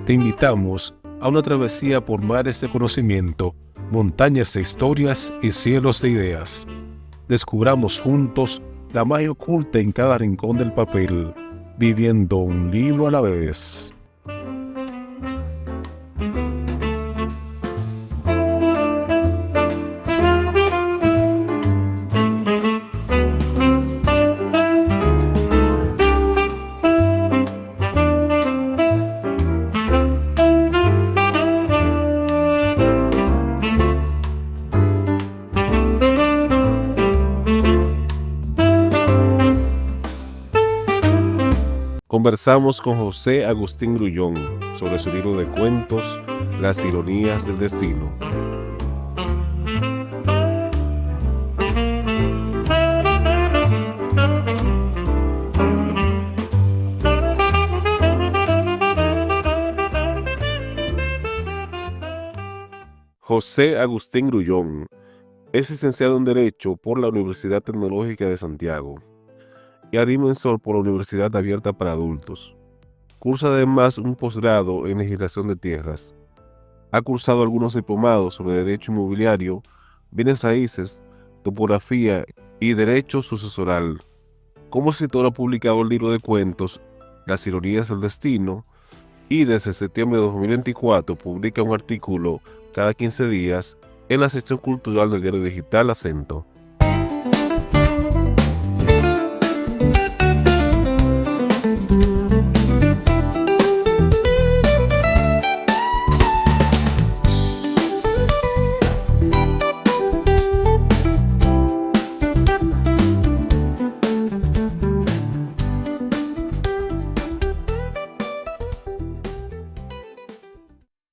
Te invitamos a una travesía por mares de conocimiento, montañas de historias y cielos de ideas. Descubramos juntos la magia oculta en cada rincón del papel, viviendo un libro a la vez. Conversamos con José Agustín Grullón sobre su libro de cuentos, Las ironías del destino. José Agustín Grullón es licenciado en Derecho por la Universidad Tecnológica de Santiago y agrimensor por la Universidad Abierta para Adultos. Cursa además un posgrado en Legislación de Tierras. Ha cursado algunos diplomados sobre Derecho Inmobiliario, Bienes Raíces, Topografía y Derecho Sucesoral. Como escritor ha publicado el libro de cuentos Las ironías del destino y desde septiembre de 2024 publica un artículo cada 15 días en la sección cultural del diario digital Acento.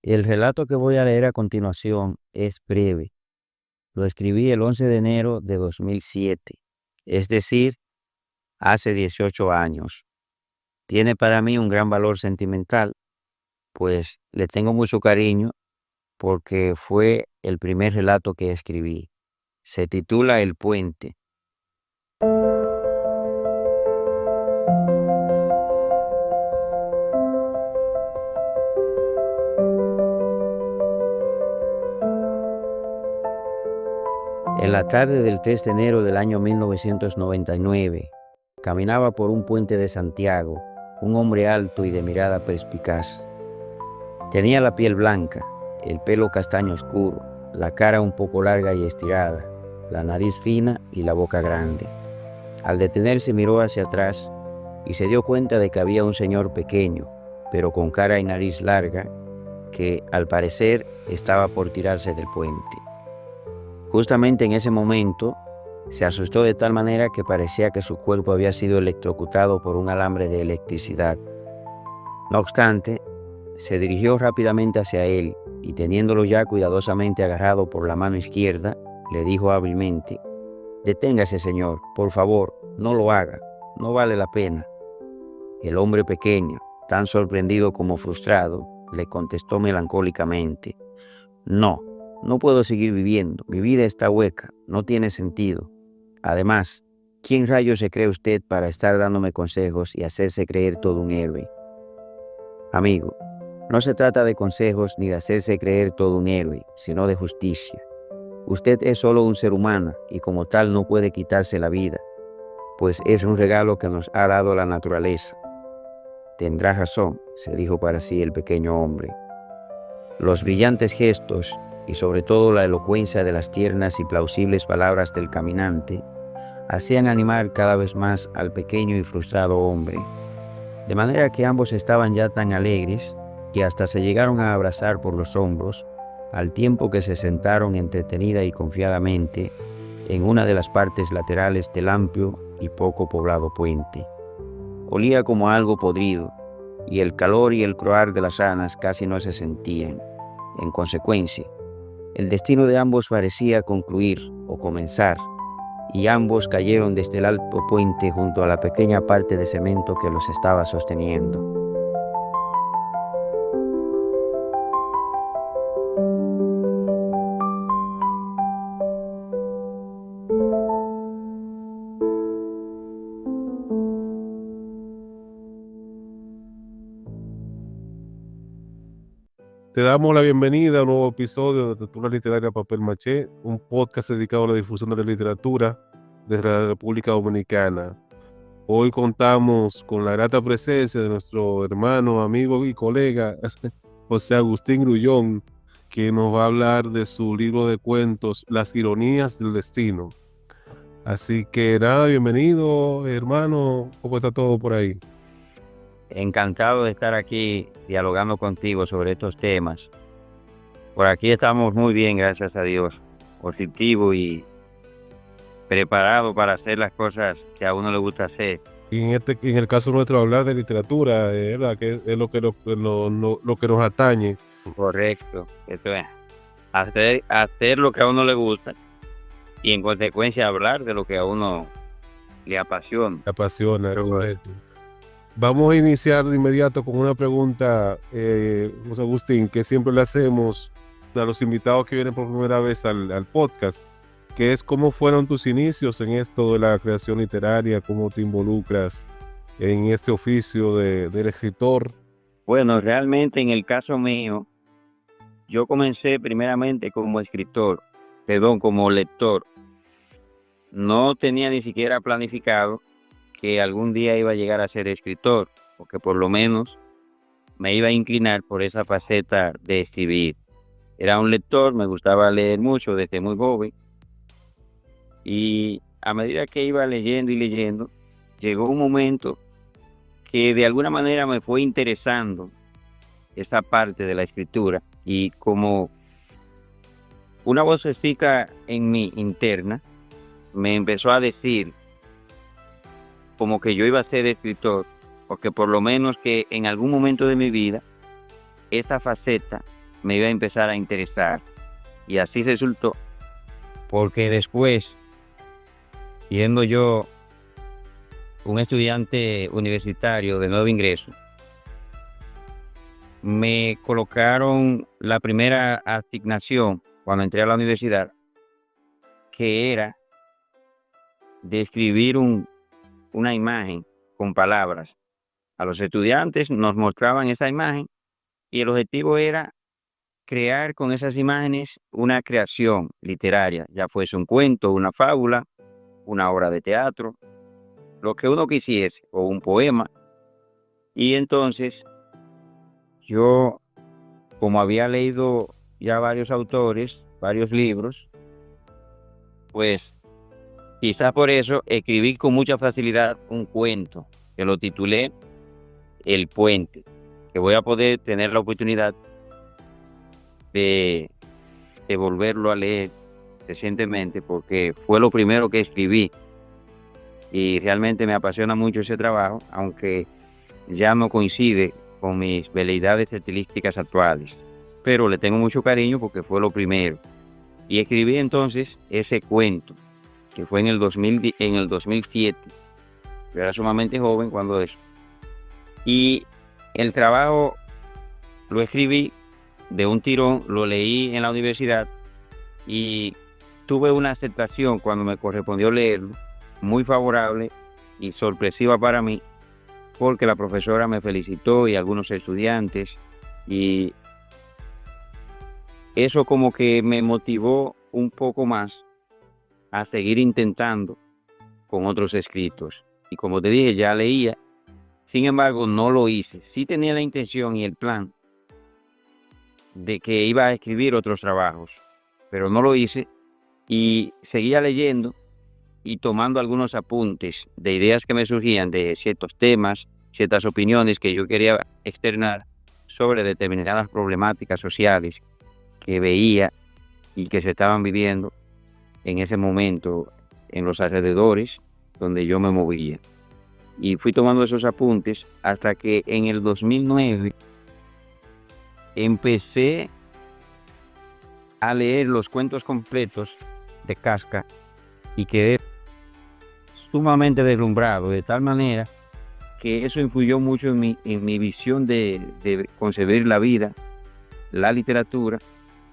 El relato que voy a leer a continuación es breve. Lo escribí el 11 de enero de 2007, es decir, hace 18 años. Tiene para mí un gran valor sentimental, pues le tengo mucho cariño porque fue el primer relato que escribí. Se titula El Puente. En la tarde del 3 de enero del año 1999, caminaba por un puente de Santiago, un hombre alto y de mirada perspicaz. Tenía la piel blanca, el pelo castaño oscuro, la cara un poco larga y estirada, la nariz fina y la boca grande. Al detenerse miró hacia atrás y se dio cuenta de que había un señor pequeño, pero con cara y nariz larga, que al parecer estaba por tirarse del puente. Justamente en ese momento, se asustó de tal manera que parecía que su cuerpo había sido electrocutado por un alambre de electricidad. No obstante, se dirigió rápidamente hacia él y teniéndolo ya cuidadosamente agarrado por la mano izquierda, le dijo hábilmente: «Deténgase, señor, por favor, no lo haga, no vale la pena». El hombre pequeño, tan sorprendido como frustrado, le contestó melancólicamente: No puedo seguir viviendo. Mi vida está hueca, no tiene sentido. Además, ¿quién rayos se cree usted para estar dándome consejos y hacerse creer todo un héroe? Amigo, no se trata de consejos ni de hacerse creer todo un héroe, sino de justicia. Usted es solo un ser humano y como tal no puede quitarse la vida, pues es un regalo que nos ha dado la naturaleza. Tendrá razón, se dijo para sí el pequeño hombre. Los brillantes gestos y sobre todo la elocuencia de las tiernas y plausibles palabras del caminante hacían animar cada vez más al pequeño y frustrado hombre, de manera que ambos estaban ya tan alegres que hasta se llegaron a abrazar por los hombros, al tiempo que se sentaron entretenida y confiadamente en una de las partes laterales del amplio y poco poblado puente. Olía como a algo podrido, y el calor y el croar de las ranas casi no se sentían. En consecuencia, el destino de ambos parecía concluir o comenzar, y ambos cayeron desde el alto puente junto a la pequeña parte de cemento que los estaba sosteniendo. Te damos la bienvenida a un nuevo episodio de Tertulia Literaria Papel Maché, un podcast dedicado a la difusión de la literatura desde la República Dominicana. Hoy contamos con la grata presencia de nuestro hermano, amigo y colega José Agustín Grullón, que nos va a hablar de su libro de cuentos Las ironías del destino. Así que nada, bienvenido, hermano. ¿Cómo está todo por ahí? Encantado de estar aquí dialogando contigo sobre estos temas. Por aquí estamos muy bien, gracias a Dios, positivo y preparado para hacer las cosas que a uno le gusta hacer. Y en el caso nuestro, hablar de literatura, ¿verdad? Que es lo que nos atañe. Correcto. Esto es hacer lo que a uno le gusta y en consecuencia hablar de lo que a uno le apasiona. Me apasiona, correcto. Vamos a iniciar de inmediato con una pregunta, José Agustín, que siempre le hacemos a los invitados que vienen por primera vez al podcast, que es cómo fueron tus inicios en esto de la creación literaria, cómo te involucras en este oficio del escritor. Bueno, realmente en el caso mío, yo comencé primeramente como escritor, como lector. No tenía ni siquiera planificado que algún día iba a llegar a ser escritor, porque por lo menos me iba a inclinar por esa faceta de escribir. Era un lector, me gustaba leer mucho desde muy joven, y a medida que iba leyendo y leyendo, llegó un momento que de alguna manera me fue interesando esa parte de la escritura, y como una vocecita en mi interna me empezó a decir como que yo iba a ser escritor, porque por lo menos que en algún momento de mi vida esa faceta me iba a empezar a interesar. Y así resultó, porque después, siendo yo un estudiante universitario de nuevo ingreso, me colocaron la primera asignación cuando entré a la universidad, que era describir una imagen con palabras. A los estudiantes nos mostraban esa imagen y el objetivo era crear con esas imágenes una creación literaria, ya fuese un cuento, una fábula, una obra de teatro, lo que uno quisiese, o un poema. Y entonces yo, como había leído ya varios autores, varios libros, pues quizás por eso escribí con mucha facilidad un cuento que lo titulé El Puente, que voy a poder tener la oportunidad de volverlo a leer recientemente, porque fue lo primero que escribí y realmente me apasiona mucho ese trabajo, aunque ya no coincide con mis veleidades estilísticas actuales, pero le tengo mucho cariño porque fue lo primero. Y escribí entonces ese cuento, que fue en el 2007. Yo era sumamente joven cuando eso. Y el trabajo lo escribí de un tirón, lo leí en la universidad y tuve una aceptación cuando me correspondió leerlo, muy favorable y sorpresiva para mí, porque la profesora me felicitó y algunos estudiantes, y eso como que me motivó un poco más a seguir intentando con otros escritos. Y como te dije, ya leía, sin embargo no lo hice. Sí tenía la intención y el plan de que iba a escribir otros trabajos, pero no lo hice y seguía leyendo y tomando algunos apuntes de ideas que me surgían de ciertos temas, ciertas opiniones que yo quería externar sobre determinadas problemáticas sociales que veía y que se estaban viviendo en ese momento en los alrededores donde yo me movía. Y fui tomando esos apuntes hasta que en el 2009 empecé a leer los cuentos completos de Kafka y quedé sumamente deslumbrado, de tal manera que eso influyó mucho en mi visión de concebir la vida, la literatura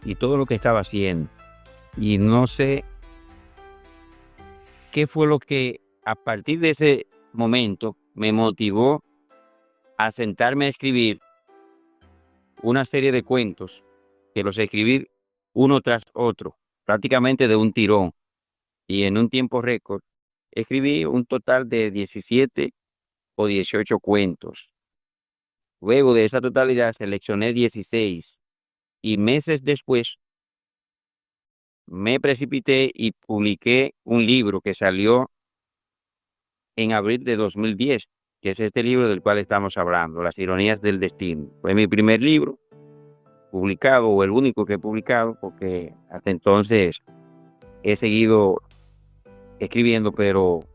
y todo lo que estaba haciendo. Y no sé qué fue lo que a partir de ese momento me motivó a sentarme a escribir una serie de cuentos que los escribí uno tras otro, prácticamente de un tirón. Y en un tiempo récord escribí un total de 17 o 18 cuentos. Luego de esa totalidad seleccioné 16 y meses después me precipité y publiqué un libro que salió en abril de 2010, que es este libro del cual estamos hablando, Las ironías del destino. Fue mi primer libro publicado, o el único que he publicado, porque hasta entonces he seguido escribiendo, pero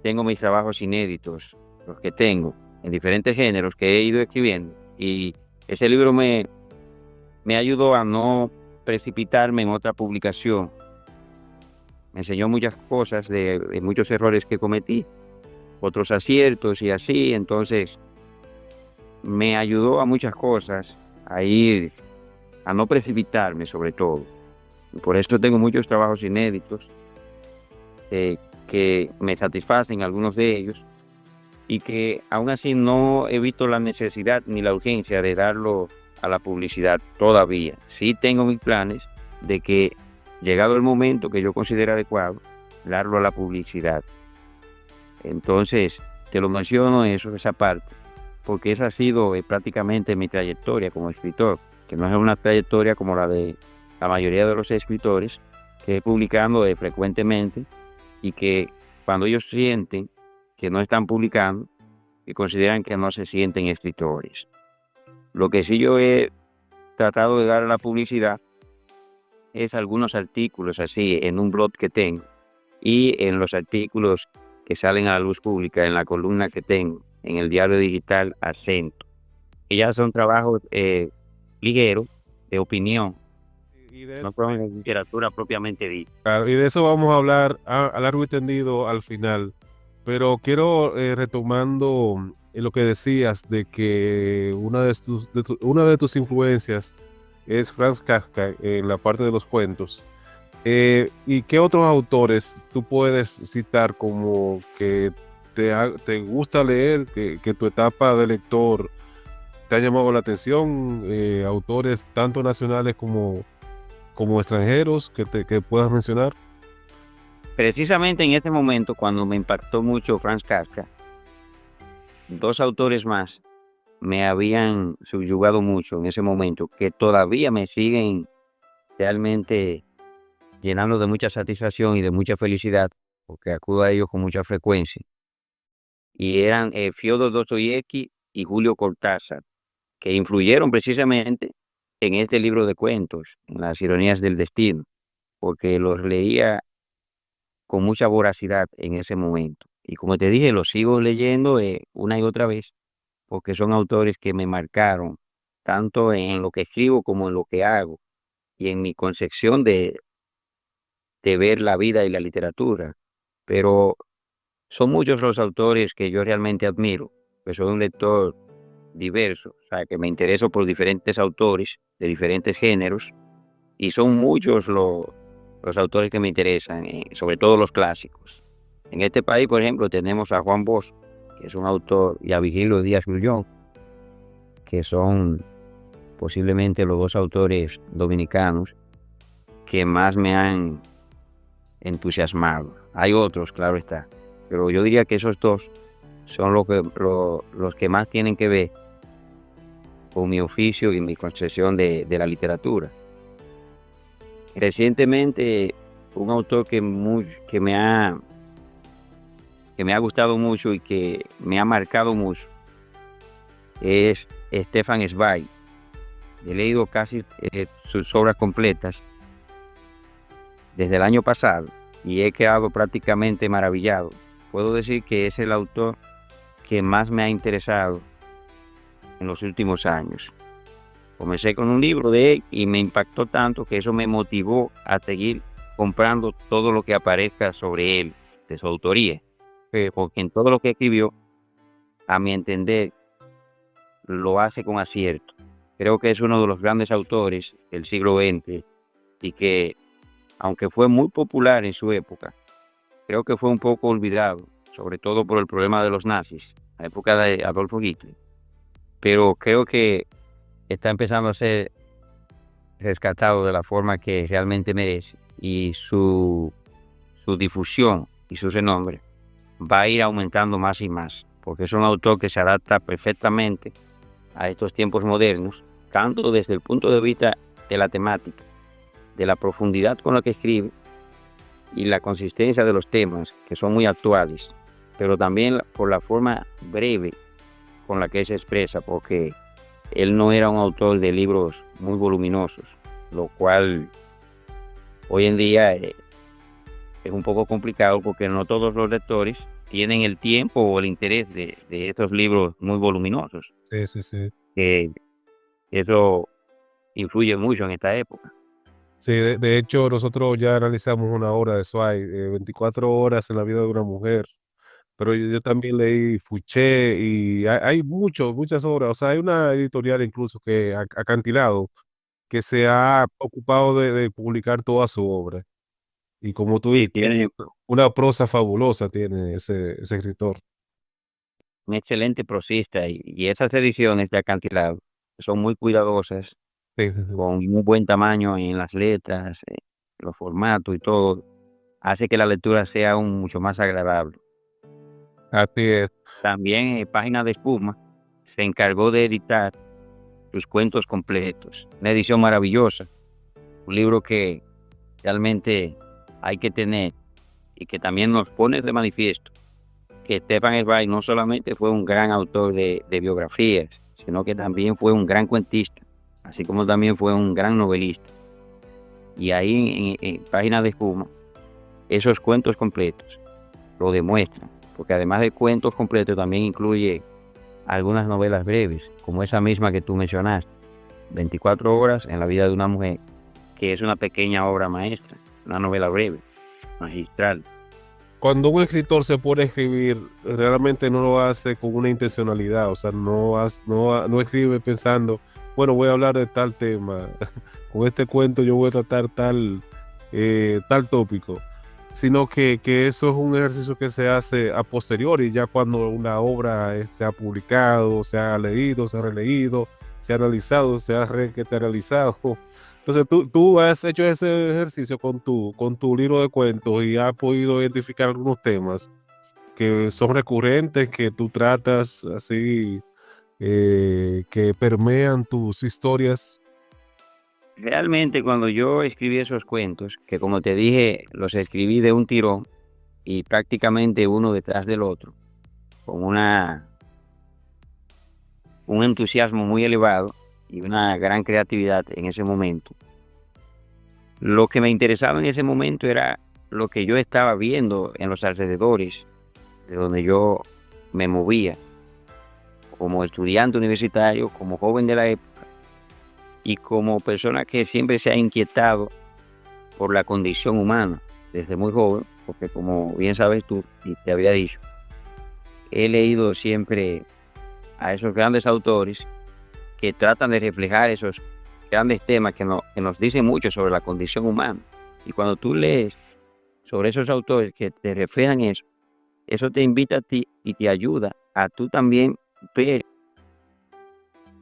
tengo mis trabajos inéditos, los que tengo, en diferentes géneros que he ido escribiendo. Y ese libro me ayudó a no precipitarme en otra publicación. Me enseñó muchas cosas de muchos errores que cometí, otros aciertos y así. Entonces me ayudó a muchas cosas, a no precipitarme sobre todo. Y por eso tengo muchos trabajos inéditos que me satisfacen, algunos de ellos, y que aún así no he visto la necesidad ni la urgencia de darlo a la publicidad todavía. Sí tengo mis planes de que, llegado el momento que yo considere adecuado, darlo a la publicidad. Entonces, te lo menciono esa parte, porque esa ha sido prácticamente mi trayectoria como escritor, que no es una trayectoria como la de la mayoría de los escritores, que publicando frecuentemente, y que cuando ellos sienten que no están publicando, que consideran que no se sienten escritores. Lo que sí yo he tratado de dar a la publicidad es algunos artículos así en un blog que tengo, y en los artículos que salen a la luz pública en la columna que tengo en el diario digital Acento, que ya son trabajos ligeros, de opinión, no son de literatura propiamente dicha. Claro, y de eso vamos a hablar a largo y tendido al final. Pero quiero, retomando lo que decías de que una de tus influencias es Franz Kafka en la parte de los cuentos. ¿Y qué otros autores tú puedes citar como que te gusta leer, que tu etapa de lector te ha llamado la atención? Autores tanto nacionales como extranjeros que puedas mencionar. Precisamente en este momento, cuando me impactó mucho Franz Kafka, dos autores más me habían subyugado mucho en ese momento, que todavía me siguen realmente llenando de mucha satisfacción y de mucha felicidad, porque acudo a ellos con mucha frecuencia. Y eran Fyodor Dostoyevsky y Julio Cortázar, que influyeron precisamente en este libro de cuentos, en Las ironías del destino, porque los leía con mucha voracidad en ese momento. Y como te dije, los sigo leyendo una y otra vez, porque son autores que me marcaron, tanto en lo que escribo como en lo que hago, y en mi concepción de ver la vida y la literatura. Pero son muchos los autores que yo realmente admiro, que soy un lector diverso, o sea, que me intereso por diferentes autores de diferentes géneros, y son muchos los autores que me interesan, sobre todo los clásicos. En este país, por ejemplo, tenemos a Juan Bosch, que es un autor, y a Virgilio Díaz Grullón, que son posiblemente los dos autores dominicanos que más me han entusiasmado. Hay otros, claro está, pero yo diría que esos dos son los que más tienen que ver con mi oficio y mi concepción de la literatura. Recientemente, un autor que me ha gustado mucho y que me ha marcado mucho es Stefan Zweig. He leído casi sus obras completas desde el año pasado y he quedado prácticamente maravillado. Puedo decir que es el autor que más me ha interesado en los últimos años. Comencé con un libro de él y me impactó tanto que eso me motivó a seguir comprando todo lo que aparezca sobre él, de su autoría. Porque en todo lo que escribió, a mi entender, lo hace con acierto. Creo que es uno de los grandes autores del siglo XX y que, aunque fue muy popular en su época, creo que fue un poco olvidado, sobre todo por el problema de los nazis, la época de Adolfo Hitler. Pero creo que está empezando a ser rescatado de la forma que realmente merece, y su difusión y su renombre va a ir aumentando más y más, porque es un autor que se adapta perfectamente a estos tiempos modernos, tanto desde el punto de vista de la temática, de la profundidad con la que escribe y la consistencia de los temas, que son muy actuales, pero también por la forma breve con la que se expresa, porque él no era un autor de libros muy voluminosos, lo cual hoy en día es un poco complicado, porque no todos los lectores tienen el tiempo o el interés de estos libros muy voluminosos. Sí, sí, sí. Eso influye mucho en esta época. Sí, de hecho, nosotros ya analizamos una obra de Zweig, 24 horas en la vida de una mujer, pero yo también leí Fouché y hay muchas obras, o sea, hay una editorial incluso que Acantilado, que se ha ocupado de publicar toda su obra. Y como tú Sí, dices, tiene una prosa fabulosa tiene ese escritor. un excelente prosista, y esas ediciones de Acantilado son muy cuidadosas, Sí, sí, sí. con un buen tamaño en las letras, los formatos y todo, hace que la lectura sea aún mucho más agradable. Así es. También Página de Espuma se encargó de editar sus cuentos completos, una edición maravillosa, un libro que realmente hay que tener, y que también nos pone de manifiesto que Stefan Zweig no solamente fue un gran autor de biografías, sino que también fue un gran cuentista, así como también fue un gran novelista. Y ahí en Páginas de Espuma, esos cuentos completos lo demuestran, porque además de cuentos completos también incluye algunas novelas breves, como esa misma que tú mencionaste, 24 horas en la vida de una mujer, que es una pequeña obra maestra, una novela breve, magistral. Cuando un escritor se pone a escribir, realmente no lo hace con una intencionalidad, o sea, no escribe pensando, bueno, voy a hablar de tal tema, con este cuento yo voy a tratar tal tópico, sino que eso es un ejercicio que se hace a posteriori, ya cuando una obra se ha publicado, se ha leído, se ha releído, se ha analizado, se ha reanalizado. Entonces tú has hecho ese ejercicio con tu libro de cuentos y has podido identificar algunos temas que son recurrentes, que tú tratas así, que permean tus historias. Realmente, cuando yo escribí esos cuentos, que como te dije, los escribí de un tirón y prácticamente uno detrás del otro, con un entusiasmo muy elevado y una gran creatividad en ese momento, lo que me interesaba en ese momento era lo que yo estaba viendo en los alrededores de donde yo me movía, como estudiante universitario, como joven de la época y como persona que siempre se ha inquietado por la condición humana desde muy joven, porque como bien sabes tú y te había dicho, he leído siempre a esos grandes autores que tratan de reflejar esos grandes temas que nos dicen mucho sobre la condición humana. Y cuando tú lees sobre esos autores que te reflejan eso te invita a ti y te ayuda a tú también ver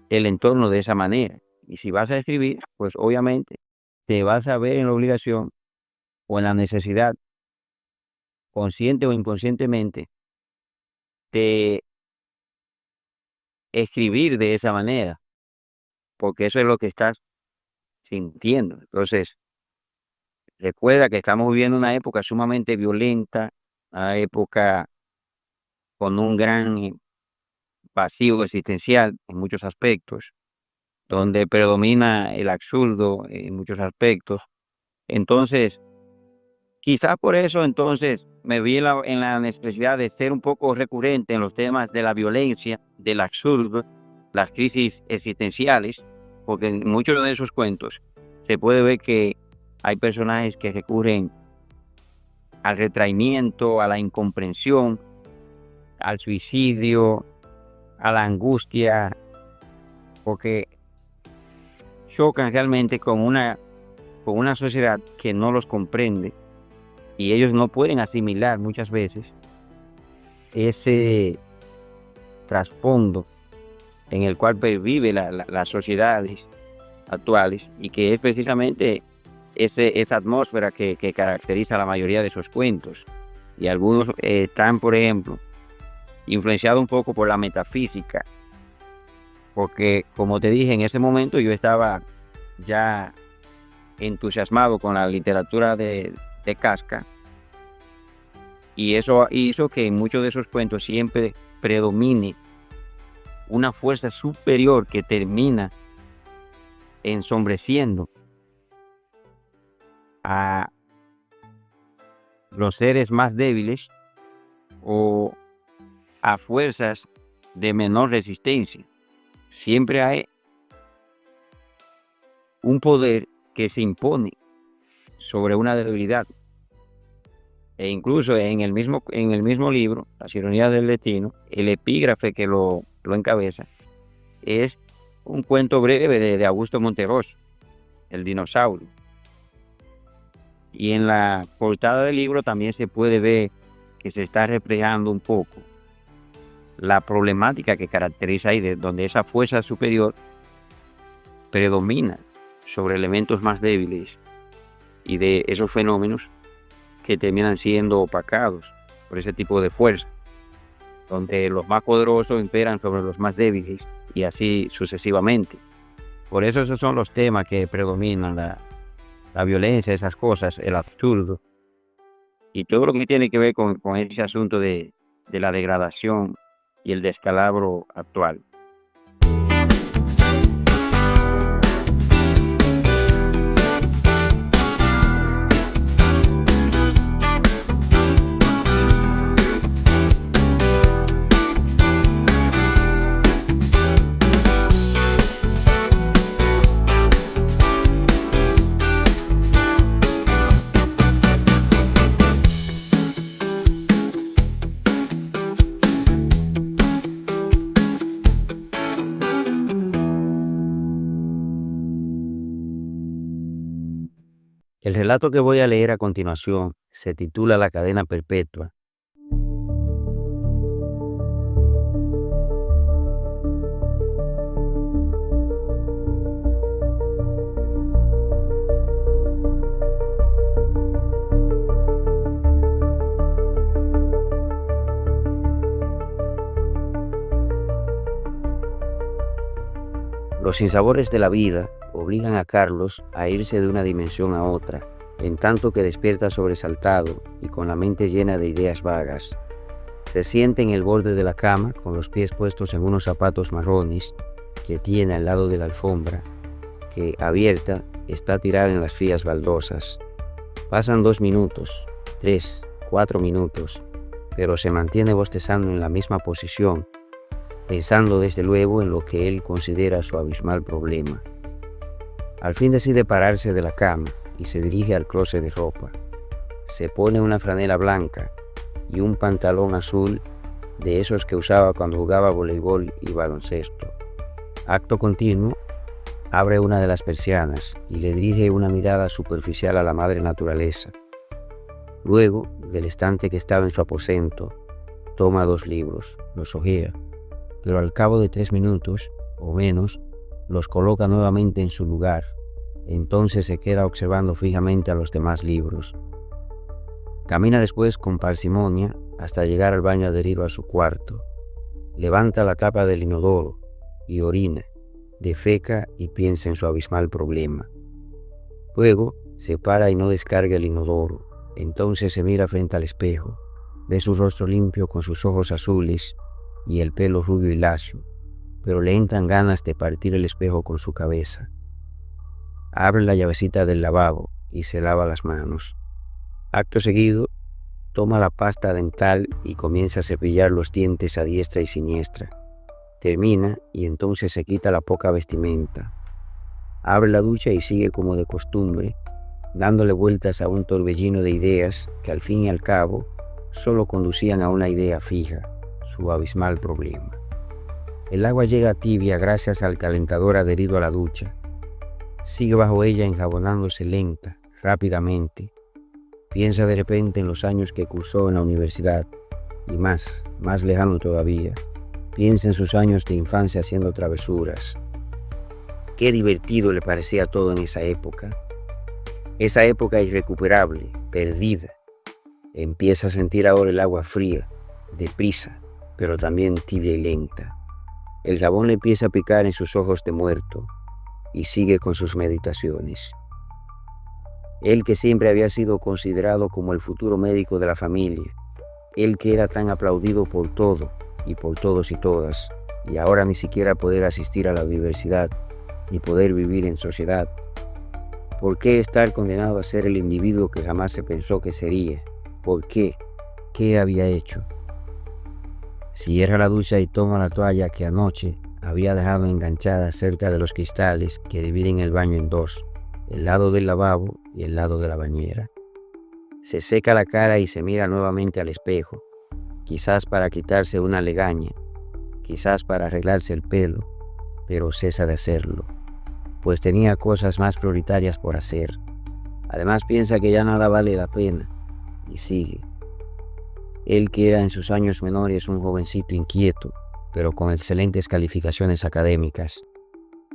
el entorno de esa manera. Y si vas a escribir, pues obviamente te vas a ver en la obligación o en la necesidad, consciente o inconscientemente, de escribir de esa manera, porque eso es lo que estás sintiendo. Entonces, recuerda que estamos viviendo una época sumamente violenta, una época con un gran vacío existencial en muchos aspectos, donde predomina el absurdo en muchos aspectos. Entonces, quizás por eso entonces me vi en la necesidad de ser un poco recurrente en los temas de la violencia, del absurdo, las crisis existenciales, porque en muchos de esos cuentos se puede ver que hay personajes que recurren al retraimiento, a la incomprensión, al suicidio, a la angustia, porque chocan realmente con una sociedad que no los comprende, y ellos no pueden asimilar muchas veces ese trasfondo en el cual vive las sociedades actuales, y que es precisamente esa atmósfera que caracteriza la mayoría de esos cuentos. Y algunos están, por ejemplo, influenciados un poco por la metafísica, porque, como te dije, en ese momento yo estaba ya entusiasmado con la literatura de Kafka, y eso hizo que en muchos de esos cuentos siempre predomine una fuerza superior que termina ensombreciendo a los seres más débiles o a fuerzas de menor resistencia. Siempre hay un poder que se impone sobre una debilidad. E incluso en el mismo libro, Las ironías del destino, el epígrafe que lo encabeza es un cuento breve de Augusto Monterroso, El dinosaurio. Y en la portada del libro también se puede ver que se está reflejando un poco la problemática que caracteriza ahí, de donde esa fuerza superior predomina sobre elementos más débiles, y de esos fenómenos que terminan siendo opacados por ese tipo de fuerza, donde los más poderosos imperan sobre los más débiles, y así sucesivamente. Por eso esos son los temas que predominan: la violencia, esas cosas, el absurdo, y todo lo que tiene que ver con ese asunto de la degradación y el descalabro actual. El relato que voy a leer a continuación se titula La cadena perpetua. Los sinsabores de la vida obligan a Carlos a irse de una dimensión a otra, en tanto que despierta sobresaltado y con la mente llena de ideas vagas. Se sienta en el borde de la cama con los pies puestos en unos zapatos marrones que tiene al lado de la alfombra, que, abierta, está tirada en las frías baldosas. Pasan 2 minutos, 3, 4 minutos, pero se mantiene bostezando en la misma posición, pensando desde luego en lo que él considera su abismal problema. Al fin decide pararse de la cama y se dirige al closet de ropa. Se pone una franela blanca y un pantalón azul de esos que usaba cuando jugaba voleibol y baloncesto. Acto continuo, abre una de las persianas y le dirige una mirada superficial a la madre naturaleza. Luego, del estante que estaba en su aposento, toma 2 libros, los hojea, pero al cabo de 3 minutos, o menos, los coloca nuevamente en su lugar. Entonces se queda observando fijamente a los demás libros. Camina después con parsimonia hasta llegar al baño adherido a su cuarto. Levanta la tapa del inodoro y orina, defeca y piensa en su abismal problema. Luego se para y no descarga el inodoro. Entonces se mira frente al espejo, ve su rostro limpio con sus ojos azules y el pelo rubio y lacio, pero le entran ganas de partir el espejo con su cabeza. Abre la llavecita del lavabo y se lava las manos. Acto seguido, toma la pasta dental y comienza a cepillar los dientes a diestra y siniestra. Termina y entonces se quita la poca vestimenta. Abre la ducha y sigue como de costumbre, dándole vueltas a un torbellino de ideas que al fin y al cabo solo conducían a una idea fija: su abismal problema. El agua llega tibia gracias al calentador adherido a la ducha. Sigue bajo ella enjabonándose lenta, rápidamente. Piensa de repente en los años que cursó en la universidad y más lejano todavía, Piensa en sus años de infancia haciendo travesuras. Qué divertido le parecía todo en esa época. Esa época irrecuperable, perdida. Empieza a sentir ahora el agua fría, deprisa, pero también tibia y lenta. El jabón le empieza a picar en sus ojos de muerto y sigue con sus meditaciones. Él que siempre había sido considerado como el futuro médico de la familia, él que era tan aplaudido por todo y por todos y todas, y ahora ni siquiera poder asistir a la universidad ni poder vivir en sociedad. ¿Por qué estar condenado a ser el individuo que jamás se pensó que sería? ¿Por qué? ¿Qué había hecho? Cierra la ducha y toma la toalla que anoche había dejado enganchada cerca de los cristales que dividen el baño en dos, el lado del lavabo y el lado de la bañera. Se seca la cara y se mira nuevamente al espejo, quizás para quitarse una legaña, quizás para arreglarse el pelo, pero cesa de hacerlo, pues tenía cosas más prioritarias por hacer. Además piensa que ya nada vale la pena, y sigue. Él que era en sus años menores un jovencito inquieto, pero con excelentes calificaciones académicas.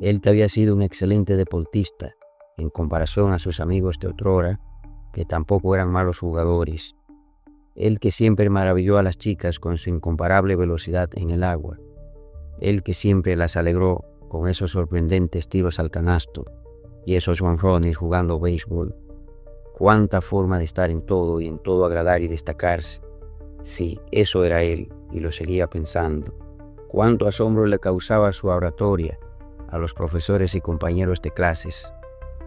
Él que había sido un excelente deportista, en comparación a sus amigos de otrora, que tampoco eran malos jugadores. Él que siempre maravilló a las chicas con su incomparable velocidad en el agua. Él que siempre las alegró con esos sorprendentes tiros al canasto y esos jonrones jugando béisbol. Cuánta forma de estar en todo y en todo agradar y destacarse. Sí, eso era él, y lo seguía pensando. Cuánto asombro le causaba su oratoria a los profesores y compañeros de clases.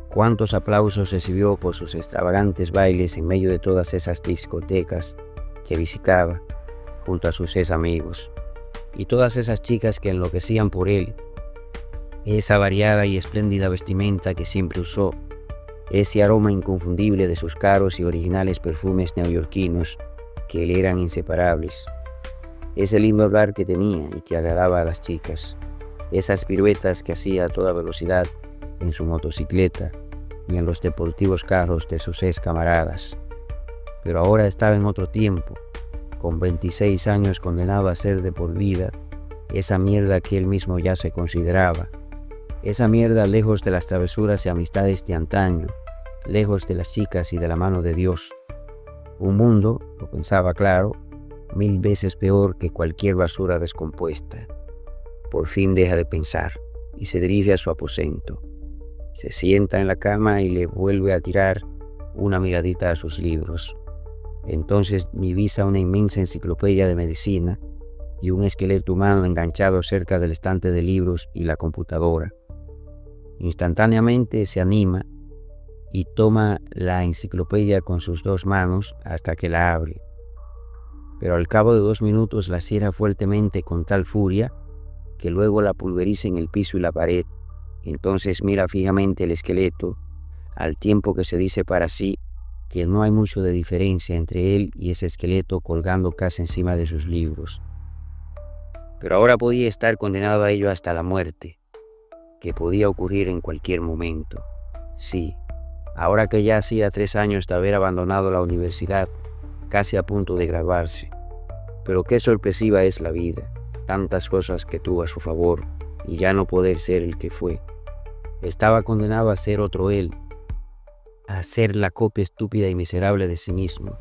Cuántos aplausos recibió por sus extravagantes bailes en medio de todas esas discotecas que visitaba junto a sus 6 amigos. Y todas esas chicas que enloquecían por él. Esa variada y espléndida vestimenta que siempre usó. Ese aroma inconfundible de sus caros y originales perfumes neoyorquinos que le eran inseparables. Ese lindo hablar que tenía y que agradaba a las chicas. Esas piruetas que hacía a toda velocidad en su motocicleta y en los deportivos carros de sus 6 camaradas. Pero ahora estaba en otro tiempo, con 26 años condenado a ser de por vida esa mierda que él mismo ya se consideraba. Esa mierda lejos de las travesuras y amistades de antaño, lejos de las chicas y de la mano de Dios. Un mundo, lo pensaba claro, 1000 veces peor que cualquier basura descompuesta. Por fin deja de pensar y se dirige a su aposento. Se sienta en la cama y le vuelve a tirar una miradita a sus libros. Entonces divisa una inmensa enciclopedia de medicina y un esqueleto humano enganchado cerca del estante de libros y la computadora. Instantáneamente se anima y toma la enciclopedia con sus 2 manos hasta que la abre. Pero al cabo de 2 minutos la cierra fuertemente con tal furia que luego la pulveriza en el piso y la pared. Entonces mira fijamente el esqueleto, al tiempo que se dice para sí que no hay mucho de diferencia entre él y ese esqueleto colgando casi encima de sus libros. Pero ahora podía estar condenado a ello hasta la muerte, que podía ocurrir en cualquier momento. Sí, ahora que ya hacía 3 años de haber abandonado la universidad, casi a punto de graduarse. Pero qué sorpresiva es la vida, tantas cosas que tuvo a su favor y ya no poder ser el que fue. Estaba condenado a ser otro él, a ser la copia estúpida y miserable de sí mismo.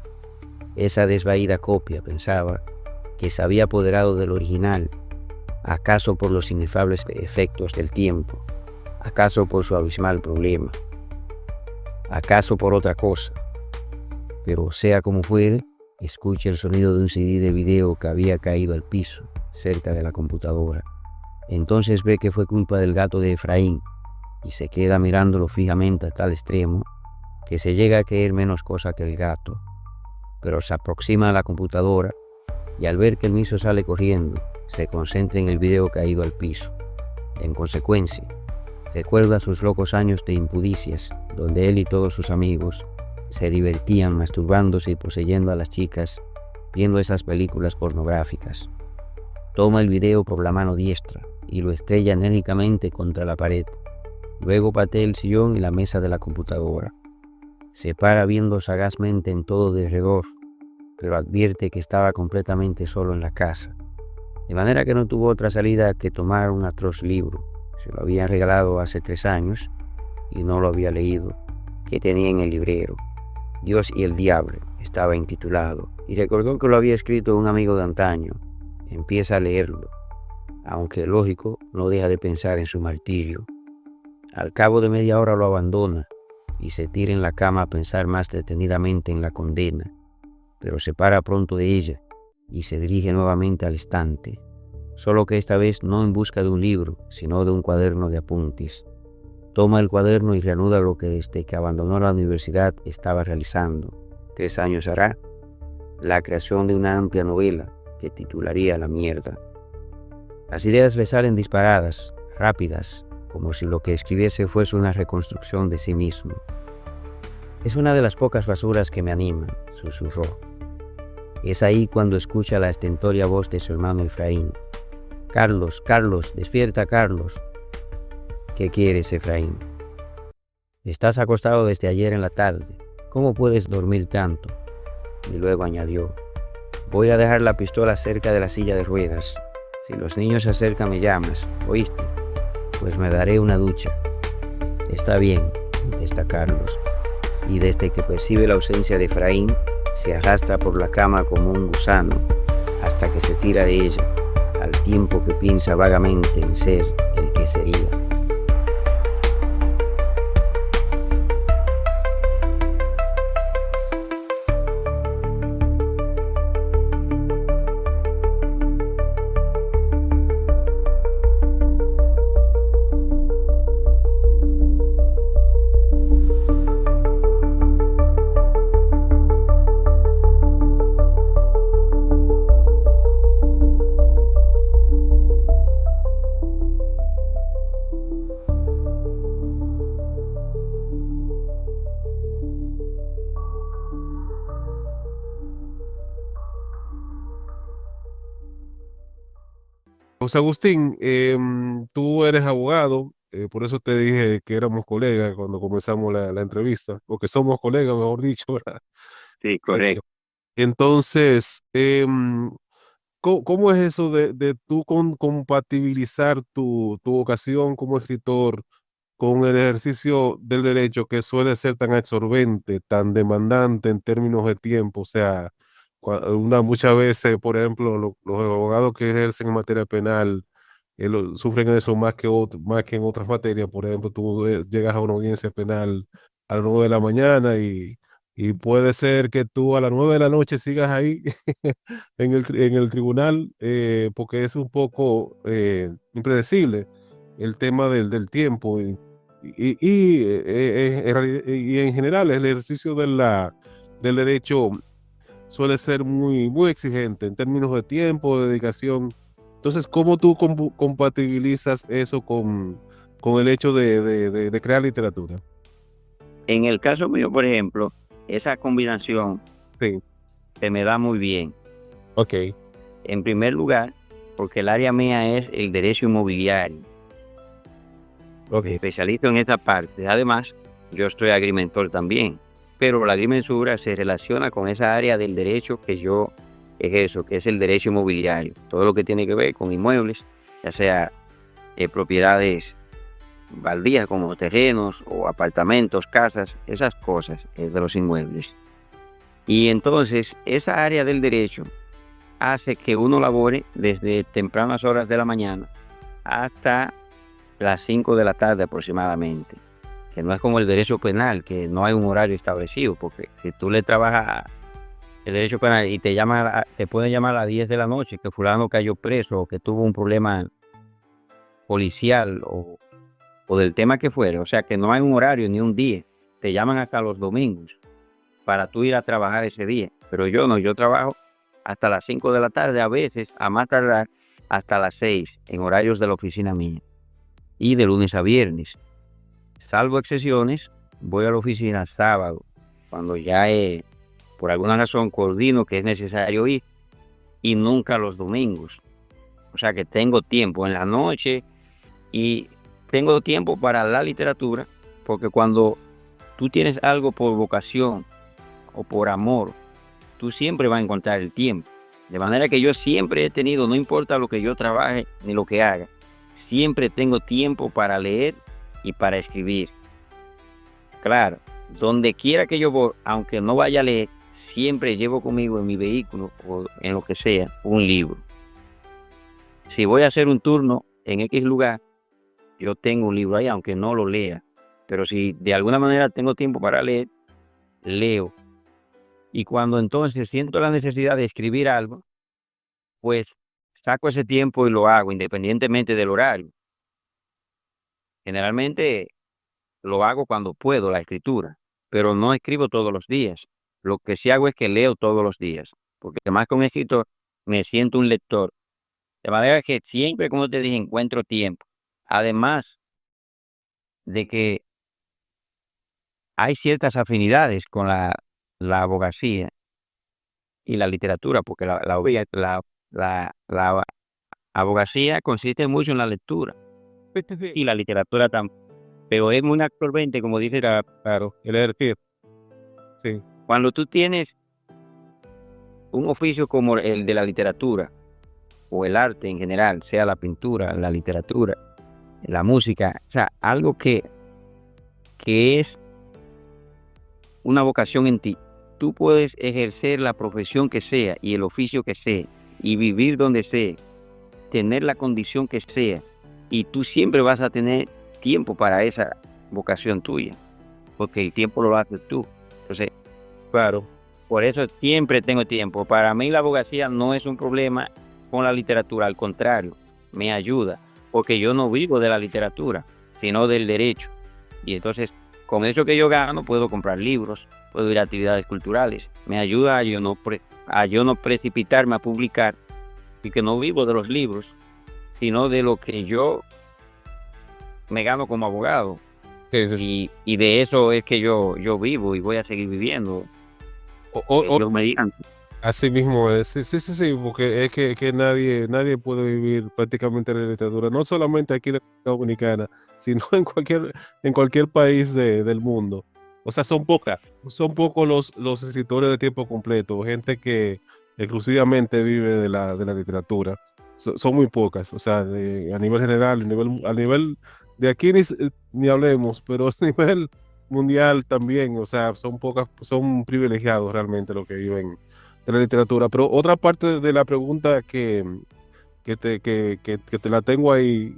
Esa desvaída copia, pensaba, que se había apoderado del original, acaso por los inefables efectos del tiempo, acaso por su abismal problema, acaso por otra cosa. Pero sea como fuere, escucha el sonido de un CD de video que había caído al piso, cerca de la computadora. Entonces ve que fue culpa del gato de Efraín, y se queda mirándolo fijamente a tal extremo que se llega a creer menos cosa que el gato. Pero se aproxima a la computadora y al ver que el mismo sale corriendo, se concentra en el video caído al piso. En consecuencia, recuerda sus locos años de impudicias, donde él y todos sus amigos se divertían masturbándose y poseyendo a las chicas, viendo esas películas pornográficas. Toma el video por la mano diestra y lo estrella enérgicamente contra la pared. Luego patea el sillón y la mesa de la computadora. Se para viendo sagazmente en todo derredor, pero advierte que estaba completamente solo en la casa. de manera que no tuvo otra salida que tomar un atroz libro. Se lo habían regalado hace 3 años y no lo había leído, que tenía en el librero. Dios y el diablo estaba intitulado, y recordó que lo había escrito un amigo de antaño. Empieza a leerlo, aunque lógico, no deja de pensar en su martirio. Al cabo de media hora lo abandona y se tira en la cama a pensar más detenidamente en la condena, pero se para pronto de ella y se dirige nuevamente al estante, solo que esta vez no en busca de un libro, sino de un cuaderno de apuntes. Toma el cuaderno y reanuda lo que desde que abandonó la universidad estaba realizando. 3 años hará, la creación de una amplia novela que titularía La mierda. Las ideas le salen disparadas, rápidas, como si lo que escribiese fuese una reconstrucción de sí mismo. Es una de las pocas basuras que me animan, susurró. Es ahí cuando escucha la estentórea voz de su hermano Efraín. Carlos, Carlos, despierta, Carlos. ¿Qué quieres, Efraín? Estás acostado desde ayer en la tarde. ¿Cómo puedes dormir tanto? Y luego añadió, voy a dejar la pistola cerca de la silla de ruedas. Si los niños se acercan me llamas, ¿oíste? Pues me daré una ducha. Está bien, contesta Carlos, y desde que percibe la ausencia de Efraín, se arrastra por la cama como un gusano, hasta que se tira de ella, al tiempo que piensa vagamente en ser el que sería. José Agustín, tú eres abogado, por eso te dije que éramos colegas cuando comenzamos la entrevista, o que somos colegas, mejor dicho, ¿verdad? Sí, Eh, correcto. Entonces, ¿cómo es eso de tú compatibilizar tu vocación como escritor con el ejercicio del derecho que suele ser tan absorbente, tan demandante en términos de tiempo? O sea, muchas veces, por ejemplo, los abogados que ejercen en materia penal sufren eso más que en otras materias. Por ejemplo, tú llegas a una audiencia penal a las 9 de la mañana y puede ser que tú a las 9 de la noche sigas ahí en el tribunal, porque es un poco impredecible el tema del tiempo. Y en general el ejercicio del derecho suele ser muy exigente en términos de tiempo, de dedicación. Entonces, ¿cómo tú compatibilizas eso con el hecho de crear literatura? En el caso mío, por ejemplo, esa combinación Sí, se me da muy bien. ok, En primer lugar, porque el área mía es el derecho inmobiliario, ok, especialista en esta parte. Además, yo soy agrimentor también, pero la agrimensura se relaciona con esa área del derecho que yo ejerzo, que es el derecho inmobiliario. Todo lo que tiene que ver con inmuebles, ya sea propiedades baldías como terrenos o apartamentos, casas, esas cosas de los inmuebles. Y entonces, esa área del derecho hace que uno labore desde tempranas horas de la mañana hasta las 5 de la tarde aproximadamente, que no es como el derecho penal, que no hay un horario establecido, porque si tú le trabajas el derecho penal y te pueden llamar a las 10 de la noche que fulano cayó preso o que tuvo un problema policial o del tema que fuere, o sea que no hay un horario ni un día, te llaman hasta los domingos para tú ir a trabajar ese día, pero yo no, yo trabajo hasta las 5 de la tarde, a veces, a más tardar, hasta las 6, en horarios de la oficina mía, y de lunes a viernes. Salvo excepciones, voy a la oficina sábado, cuando ya por alguna razón coordino que es necesario ir, y nunca los domingos. O sea que tengo tiempo en la noche y tengo tiempo para la literatura, porque cuando tú tienes algo por vocación o por amor, tú siempre vas a encontrar el tiempo. De manera que yo siempre he tenido, no importa lo que yo trabaje ni lo que haga, siempre tengo tiempo para leer y para escribir. Claro, donde quiera que yo voy, aunque no vaya a leer, siempre llevo conmigo en mi vehículo o en lo que sea un libro. Si voy a hacer un turno en X lugar, yo tengo un libro ahí, aunque no lo lea. Pero si de alguna manera tengo tiempo para leer, leo. Y cuando entonces siento la necesidad de escribir algo, pues saco ese tiempo y lo hago, independientemente del horario. Generalmente lo hago cuando puedo, la escritura, pero no escribo todos los días. Lo que sí hago es que leo todos los días, porque más que un escritor, me siento un lector. De manera que siempre, como te dije, encuentro tiempo. Además de que hay ciertas afinidades con la abogacía y la literatura, porque la abogacía consiste mucho en la lectura y la literatura también. Pero es muy absorbente, como dice, claro, el ejercicio. Sí. Cuando tú tienes un oficio como el de la literatura o el arte en general, sea la pintura, la literatura, la música, o sea, algo que es una vocación en ti, tú puedes ejercer la profesión que sea y el oficio que sea y vivir donde sea, tener la condición que sea, y tú siempre vas a tener tiempo para esa vocación tuya, porque el tiempo lo haces tú. Entonces, Claro. por eso siempre tengo tiempo. Para mí la abogacía no es un problema con la literatura, al contrario, me ayuda, porque yo no vivo de la literatura, sino del derecho. Y entonces, con eso que yo gano, puedo comprar libros, puedo ir a actividades culturales. Me ayuda a yo no precipitarme a publicar, y que no vivo de los libros, sino de lo que yo me gano como abogado. Y de eso es que yo vivo y voy a seguir viviendo. Dios mediante. Así mismo es, sí, porque es que nadie puede vivir prácticamente de la literatura, no solamente aquí en la República Dominicana, sino en cualquier país del mundo. O sea, son pocos los escritores de tiempo completo, gente que exclusivamente vive de la literatura. Son muy pocas, o sea, a nivel general, a nivel de aquí ni hablemos, pero a nivel mundial también, o sea, son privilegiados realmente los que viven de la literatura. Pero otra parte de la pregunta que te la tengo ahí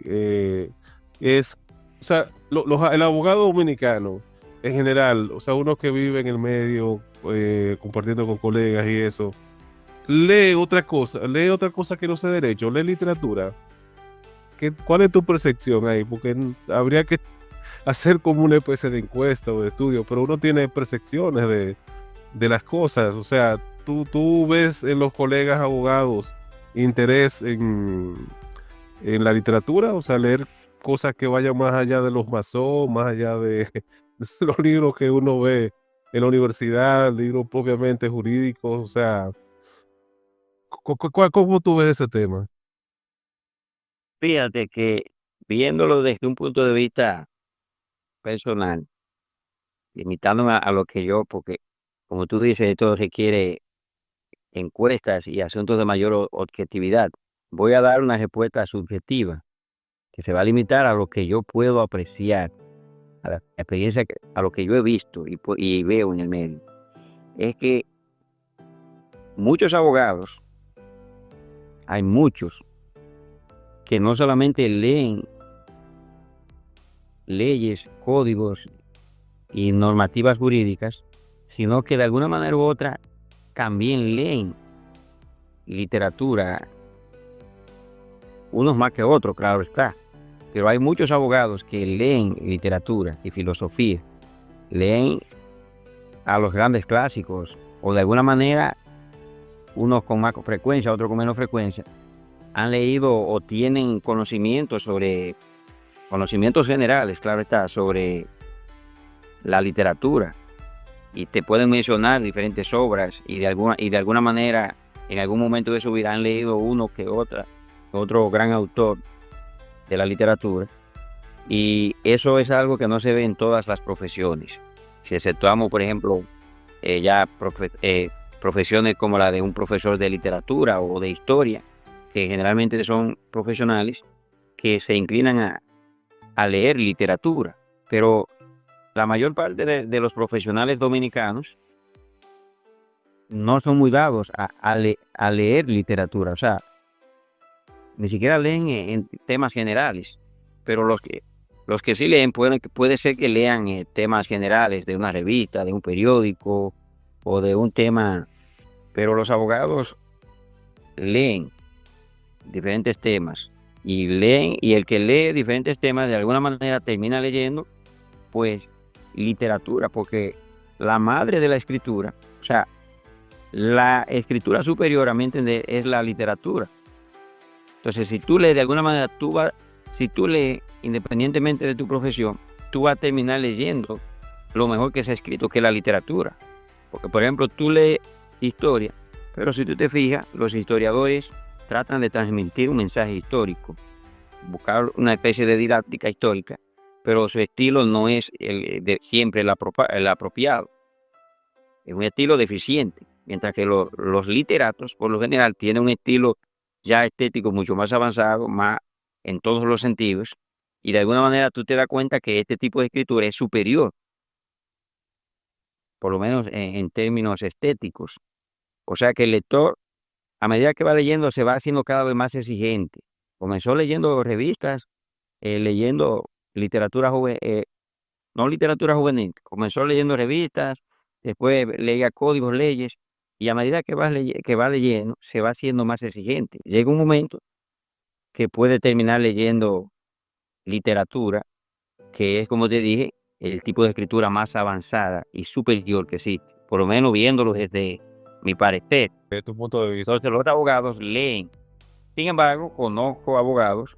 es, o sea, el abogado dominicano en general, o sea, uno que vive en el medio, compartiendo con colegas y eso, lee otra cosa que no sea derecho, lee literatura. ¿Cuál es tu percepción ahí? Porque habría que hacer como una especie de encuesta o de estudio, pero uno tiene percepciones de las cosas. O sea, tú ves en los colegas abogados interés en la literatura, o sea, leer cosas que vayan más allá de los masón, más allá de los libros que uno ve en la universidad, libros propiamente jurídicos. O sea, ¿cómo tú ves ese tema? Fíjate que viéndolo desde un punto de vista personal, limitándome a lo que yo, porque como tú dices, esto requiere encuestas y asuntos de mayor objetividad. Voy a dar una respuesta subjetiva que se va a limitar a lo que yo puedo apreciar, a la experiencia, a lo que yo he visto y veo en el medio. Es que muchos abogados, hay muchos que no solamente leen leyes, códigos y normativas jurídicas, sino que de alguna manera u otra también leen literatura, unos más que otros, claro está, pero hay muchos abogados que leen literatura y filosofía, leen a los grandes clásicos, o de alguna manera, unos con más frecuencia, otros con menos frecuencia, han leído o tienen conocimientos generales, claro está, sobre la literatura, y te pueden mencionar diferentes obras, y de alguna manera en algún momento de su vida han leído uno que otro gran autor de la literatura, y eso es algo que no se ve en todas las profesiones. Si exceptuamos, por ejemplo, profesiones como la de un profesor de literatura o de historia, que generalmente son profesionales que se inclinan a leer literatura, pero la mayor parte de los profesionales dominicanos no son muy dados a leer literatura, o sea, ni siquiera leen en temas generales, pero los que sí leen puede ser que lean temas generales de una revista, de un periódico o de un tema, pero los abogados leen diferentes temas y el que lee diferentes temas de alguna manera termina leyendo pues literatura, porque la madre de la escritura, o sea, la escritura superior, a mi entender, es la literatura. Entonces, si tú lees de alguna manera, si tú lees independientemente de tu profesión, tú vas a terminar leyendo lo mejor que se ha escrito, que es la literatura. Porque, por ejemplo, tú lees historia, pero si tú te fijas, los historiadores tratan de transmitir un mensaje histórico, buscar una especie de didáctica histórica, pero su estilo no es siempre el apropiado, es un estilo deficiente, mientras que los literatos, por lo general, tienen un estilo ya estético mucho más avanzado, más en todos los sentidos, y de alguna manera tú te das cuenta que este tipo de escritura es superior, por lo menos en términos estéticos. O sea que el lector, a medida que va leyendo, se va haciendo cada vez más exigente. Comenzó leyendo revistas, leyendo literatura juvenil, no literatura juvenil, comenzó leyendo revistas, después leía códigos, leyes, y a medida que va leyendo, se va haciendo más exigente. Llega un momento que puede terminar leyendo literatura, que es, como te dije, el tipo de escritura más avanzada y superior que existe, por lo menos viéndolo desde mi parecer. Desde tu punto de vista. Entonces los abogados leen. Sin embargo, conozco abogados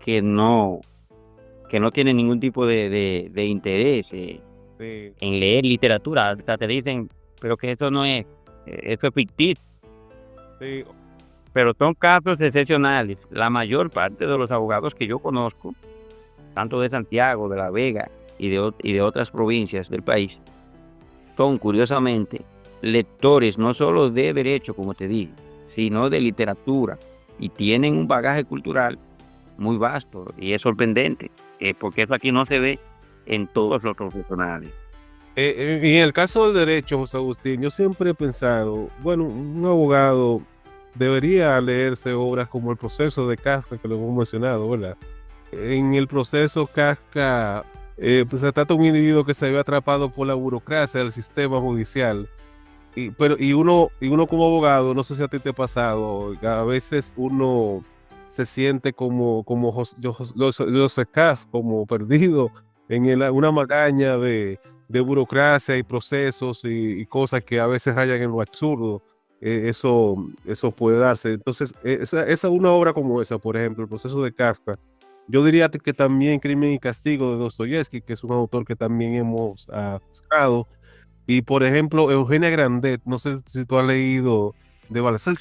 que no tienen ningún tipo de interés Sí, en leer literatura. Hasta te dicen, pero que eso no es, eso es ficticio. sí. Pero son casos excepcionales. La mayor parte de los abogados que yo conozco, tanto de Santiago, de La Vega y de otras provincias del país, son curiosamente lectores no solo de derecho, como te dije, sino de literatura, y tienen un bagaje cultural muy vasto, y es sorprendente, porque eso aquí no se ve en todos los profesionales. Y en el caso del derecho, José Agustín, yo siempre he pensado, bueno, un abogado debería leerse obras como El proceso de Kafka, que lo hemos mencionado, ¿verdad? En el proceso Kafka, pues se trata de un individuo que se ve atrapado por la burocracia del sistema judicial. Y uno como abogado, no sé si a ti te ha pasado, a veces uno se siente como Joseph Kafka, como perdido en una maraña de burocracia y procesos y cosas que a veces rayan en lo absurdo. Eso puede darse. Entonces, una obra como esa, por ejemplo, El proceso de Kafka, yo diría que también Crimen y Castigo de Dostoyevsky, que es un autor que también hemos buscado. Y por ejemplo, Eugenia Grandet, no sé si tú has leído de Balzac.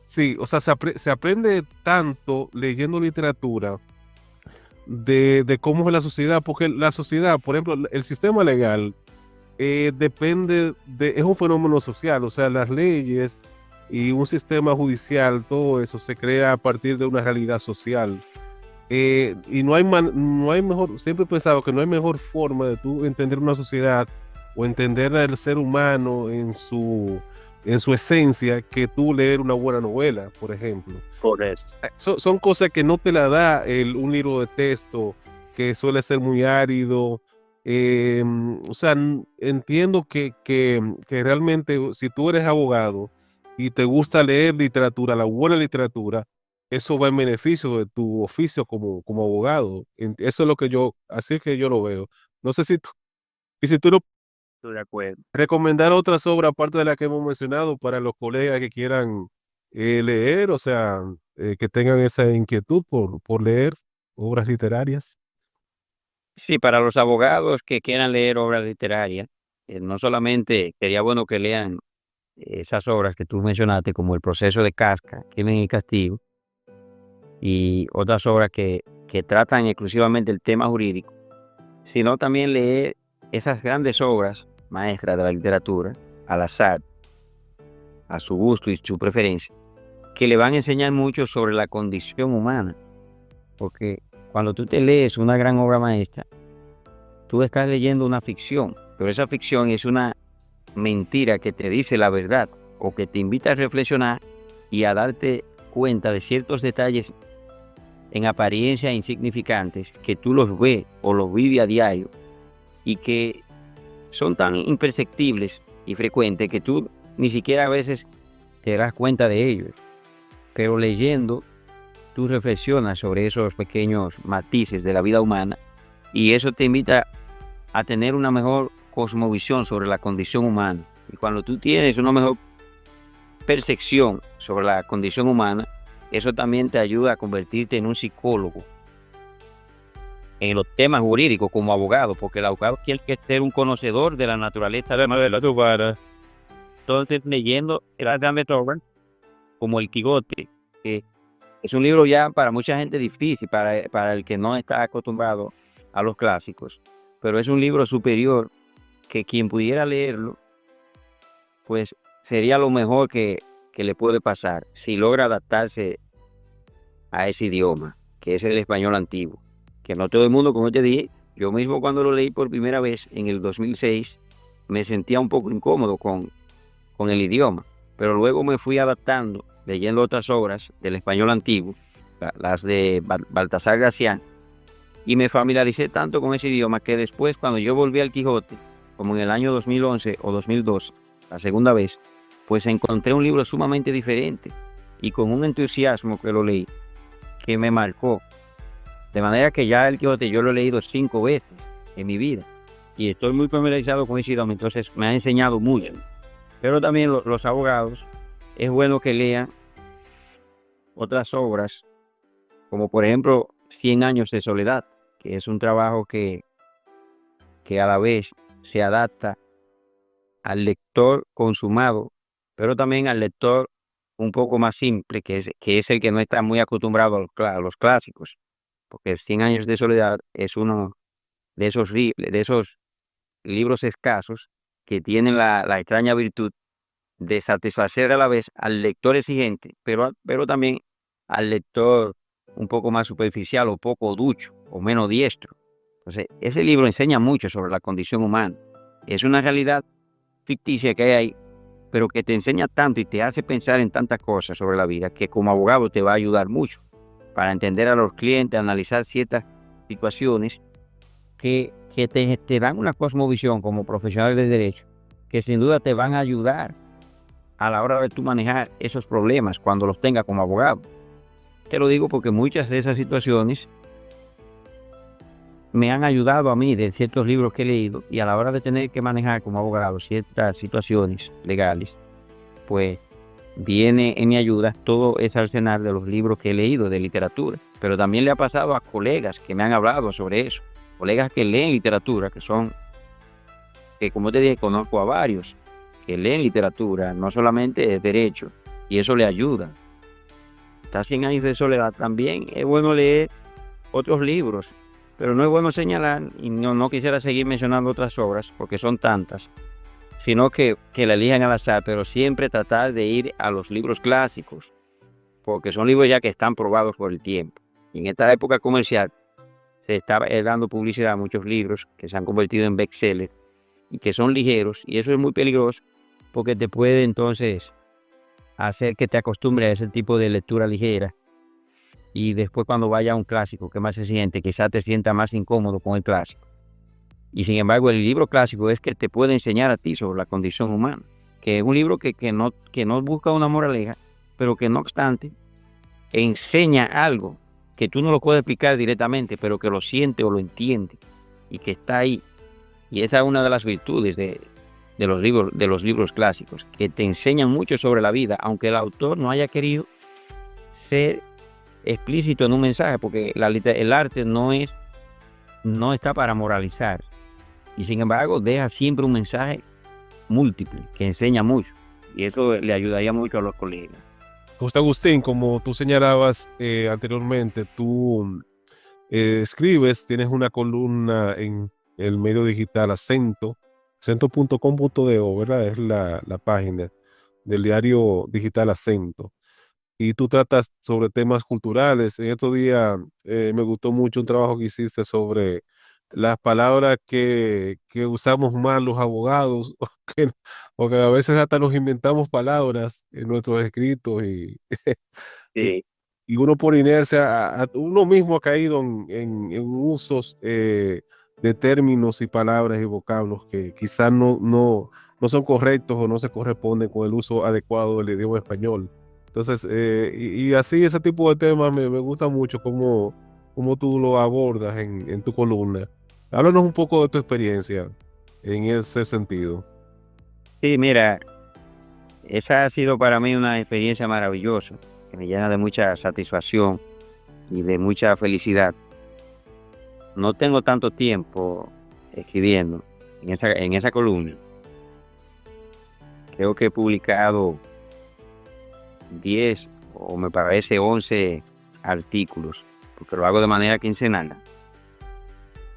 Sí, o sea, se aprende tanto leyendo literatura de cómo es la sociedad, porque la sociedad, por ejemplo, el sistema legal es un fenómeno social, o sea, las leyes y un sistema judicial, todo eso se crea a partir de una realidad social. Y no hay mejor, siempre he pensado que no hay mejor forma de tú entender una sociedad o entender al ser humano en su esencia que tú leer una buena novela, por ejemplo. Correcto. Son cosas que no te la da un libro de texto que suele ser muy árido. O sea, entiendo que realmente si tú eres abogado y te gusta leer literatura, la buena literatura, eso va en beneficio de tu oficio como abogado. Eso es lo que así es que yo lo veo. No sé si tú no Estoy de acuerdo. recomendar otras obras aparte de las que hemos mencionado para los colegas que quieran leer, o sea, que tengan esa inquietud por leer obras literarias. Sí, para los abogados que quieran leer obras literarias, no solamente sería bueno que lean esas obras que tú mencionaste, como El proceso de Kafka, Crimen y Castigo, y otras obras que tratan exclusivamente el tema jurídico, sino también leer esas grandes obras maestras de la literatura, al azar, a su gusto y su preferencia, que le van a enseñar mucho sobre la condición humana. Porque cuando tú te lees una gran obra maestra, tú estás leyendo una ficción, pero esa ficción es una mentira que te dice la verdad o que te invita a reflexionar y a darte cuenta de ciertos detalles en apariencia insignificantes que tú los ves o los vives a diario y que son tan imperceptibles y frecuentes que tú ni siquiera a veces te das cuenta de ellos. Pero leyendo, tú reflexionas sobre esos pequeños matices de la vida humana y eso te invita a tener una mejor cosmovisión sobre la condición humana. Y cuando tú tienes una mejor percepción sobre la condición humana, eso también te ayuda a convertirte en un psicólogo en los temas jurídicos como abogado, porque el abogado tiene que ser un conocedor de la naturaleza de la humana. Entonces, leyendo las grandes obras como El Quijote, que es un libro ya para mucha gente difícil, para el que no está acostumbrado a los clásicos, pero es un libro superior que quien pudiera leerlo, pues sería lo mejor que le puede pasar si logra adaptarse a ese idioma, que es el español antiguo. Que no todo el mundo, como te dije, yo mismo cuando lo leí por primera vez en el 2006, me sentía un poco incómodo con el idioma, pero luego me fui adaptando, leyendo otras obras del español antiguo, las de Baltasar Gracián, y me familiaricé tanto con ese idioma que después, cuando yo volví al Quijote, como en el año 2011 o 2012, la segunda vez, pues encontré un libro sumamente diferente y con un entusiasmo que lo leí, que me marcó. De manera que ya el Quijote yo lo he leído 5 veces en mi vida y estoy muy familiarizado con ese idioma, entonces me ha enseñado mucho. Pero también los abogados, es bueno que lean otras obras, como por ejemplo 100 años de soledad, que es un trabajo que a la vez se adapta al lector consumado, pero también al lector un poco más simple, que es el que no está muy acostumbrado a los clásicos, porque 100 años de soledad es uno de esos libros escasos que tienen la extraña virtud de satisfacer a la vez al lector exigente, pero también al lector un poco más superficial o poco ducho o menos diestro. Entonces, ese libro enseña mucho sobre la condición humana. Es una realidad ficticia que hay ahí, pero que te enseña tanto y te hace pensar en tantas cosas sobre la vida que como abogado te va a ayudar mucho para entender a los clientes, analizar ciertas situaciones que te dan una cosmovisión como profesional de derecho, que sin duda te van a ayudar a la hora de tú manejar esos problemas cuando los tengas como abogado. Te lo digo porque muchas de esas situaciones me han ayudado a mí de ciertos libros que he leído y a la hora de tener que manejar como abogado ciertas situaciones legales, pues viene en mi ayuda todo ese arsenal de los libros que he leído de literatura. Pero también le ha pasado a colegas que me han hablado sobre eso, colegas que leen literatura, que como te dije, conozco a varios que leen literatura, no solamente de derecho, y eso le ayuda. Está 100 años de soledad, también es bueno leer otros libros, pero no es bueno señalar, y no quisiera seguir mencionando otras obras, porque son tantas, sino que la elijan al azar, pero siempre tratar de ir a los libros clásicos, porque son libros ya que están probados por el tiempo. Y en esta época comercial se está dando publicidad a muchos libros que se han convertido en bestsellers y que son ligeros, y eso es muy peligroso, porque te puede entonces hacer que te acostumbres a ese tipo de lectura ligera y después cuando vaya a un clásico que más se siente, quizás te sienta más incómodo con el clásico. Y sin embargo el libro clásico es que te puede enseñar a ti sobre la condición humana, que es un libro que no busca una moraleja, pero que no obstante enseña algo que tú no lo puedes explicar directamente, pero que lo siente o lo entiende y que está ahí. Y esa es una de las virtudes de los libros clásicos, que te enseñan mucho sobre la vida, aunque el autor no haya querido ser explícito en un mensaje, porque el arte no está para moralizar, y sin embargo deja siempre un mensaje múltiple que enseña mucho, y eso le ayudaría mucho a los colegas. José Agustín, como tú señalabas anteriormente, tú escribes, tienes una columna en el medio digital Acento acento.com.do, ¿verdad? Es la página del diario digital Acento. Y tú tratas sobre temas culturales. En estos días me gustó mucho un trabajo que hiciste sobre las palabras que usamos mal los abogados, o que a veces hasta nos inventamos palabras en nuestros escritos y, Sí, y uno por inercia, uno mismo ha caído en usos de términos y palabras y vocablos que quizás no son correctos o no se corresponden con el uso adecuado del idioma español. Entonces, y así ese tipo de temas me gusta mucho cómo tú lo abordas en tu columna. Háblanos un poco de tu experiencia en ese sentido. sí, mira, esa ha sido para mí una experiencia maravillosa, que me llena de mucha satisfacción y de mucha felicidad. No tengo tanto tiempo escribiendo en esa columna. Creo que he publicado 10 o me parece 11 artículos, porque lo hago de manera quincenal.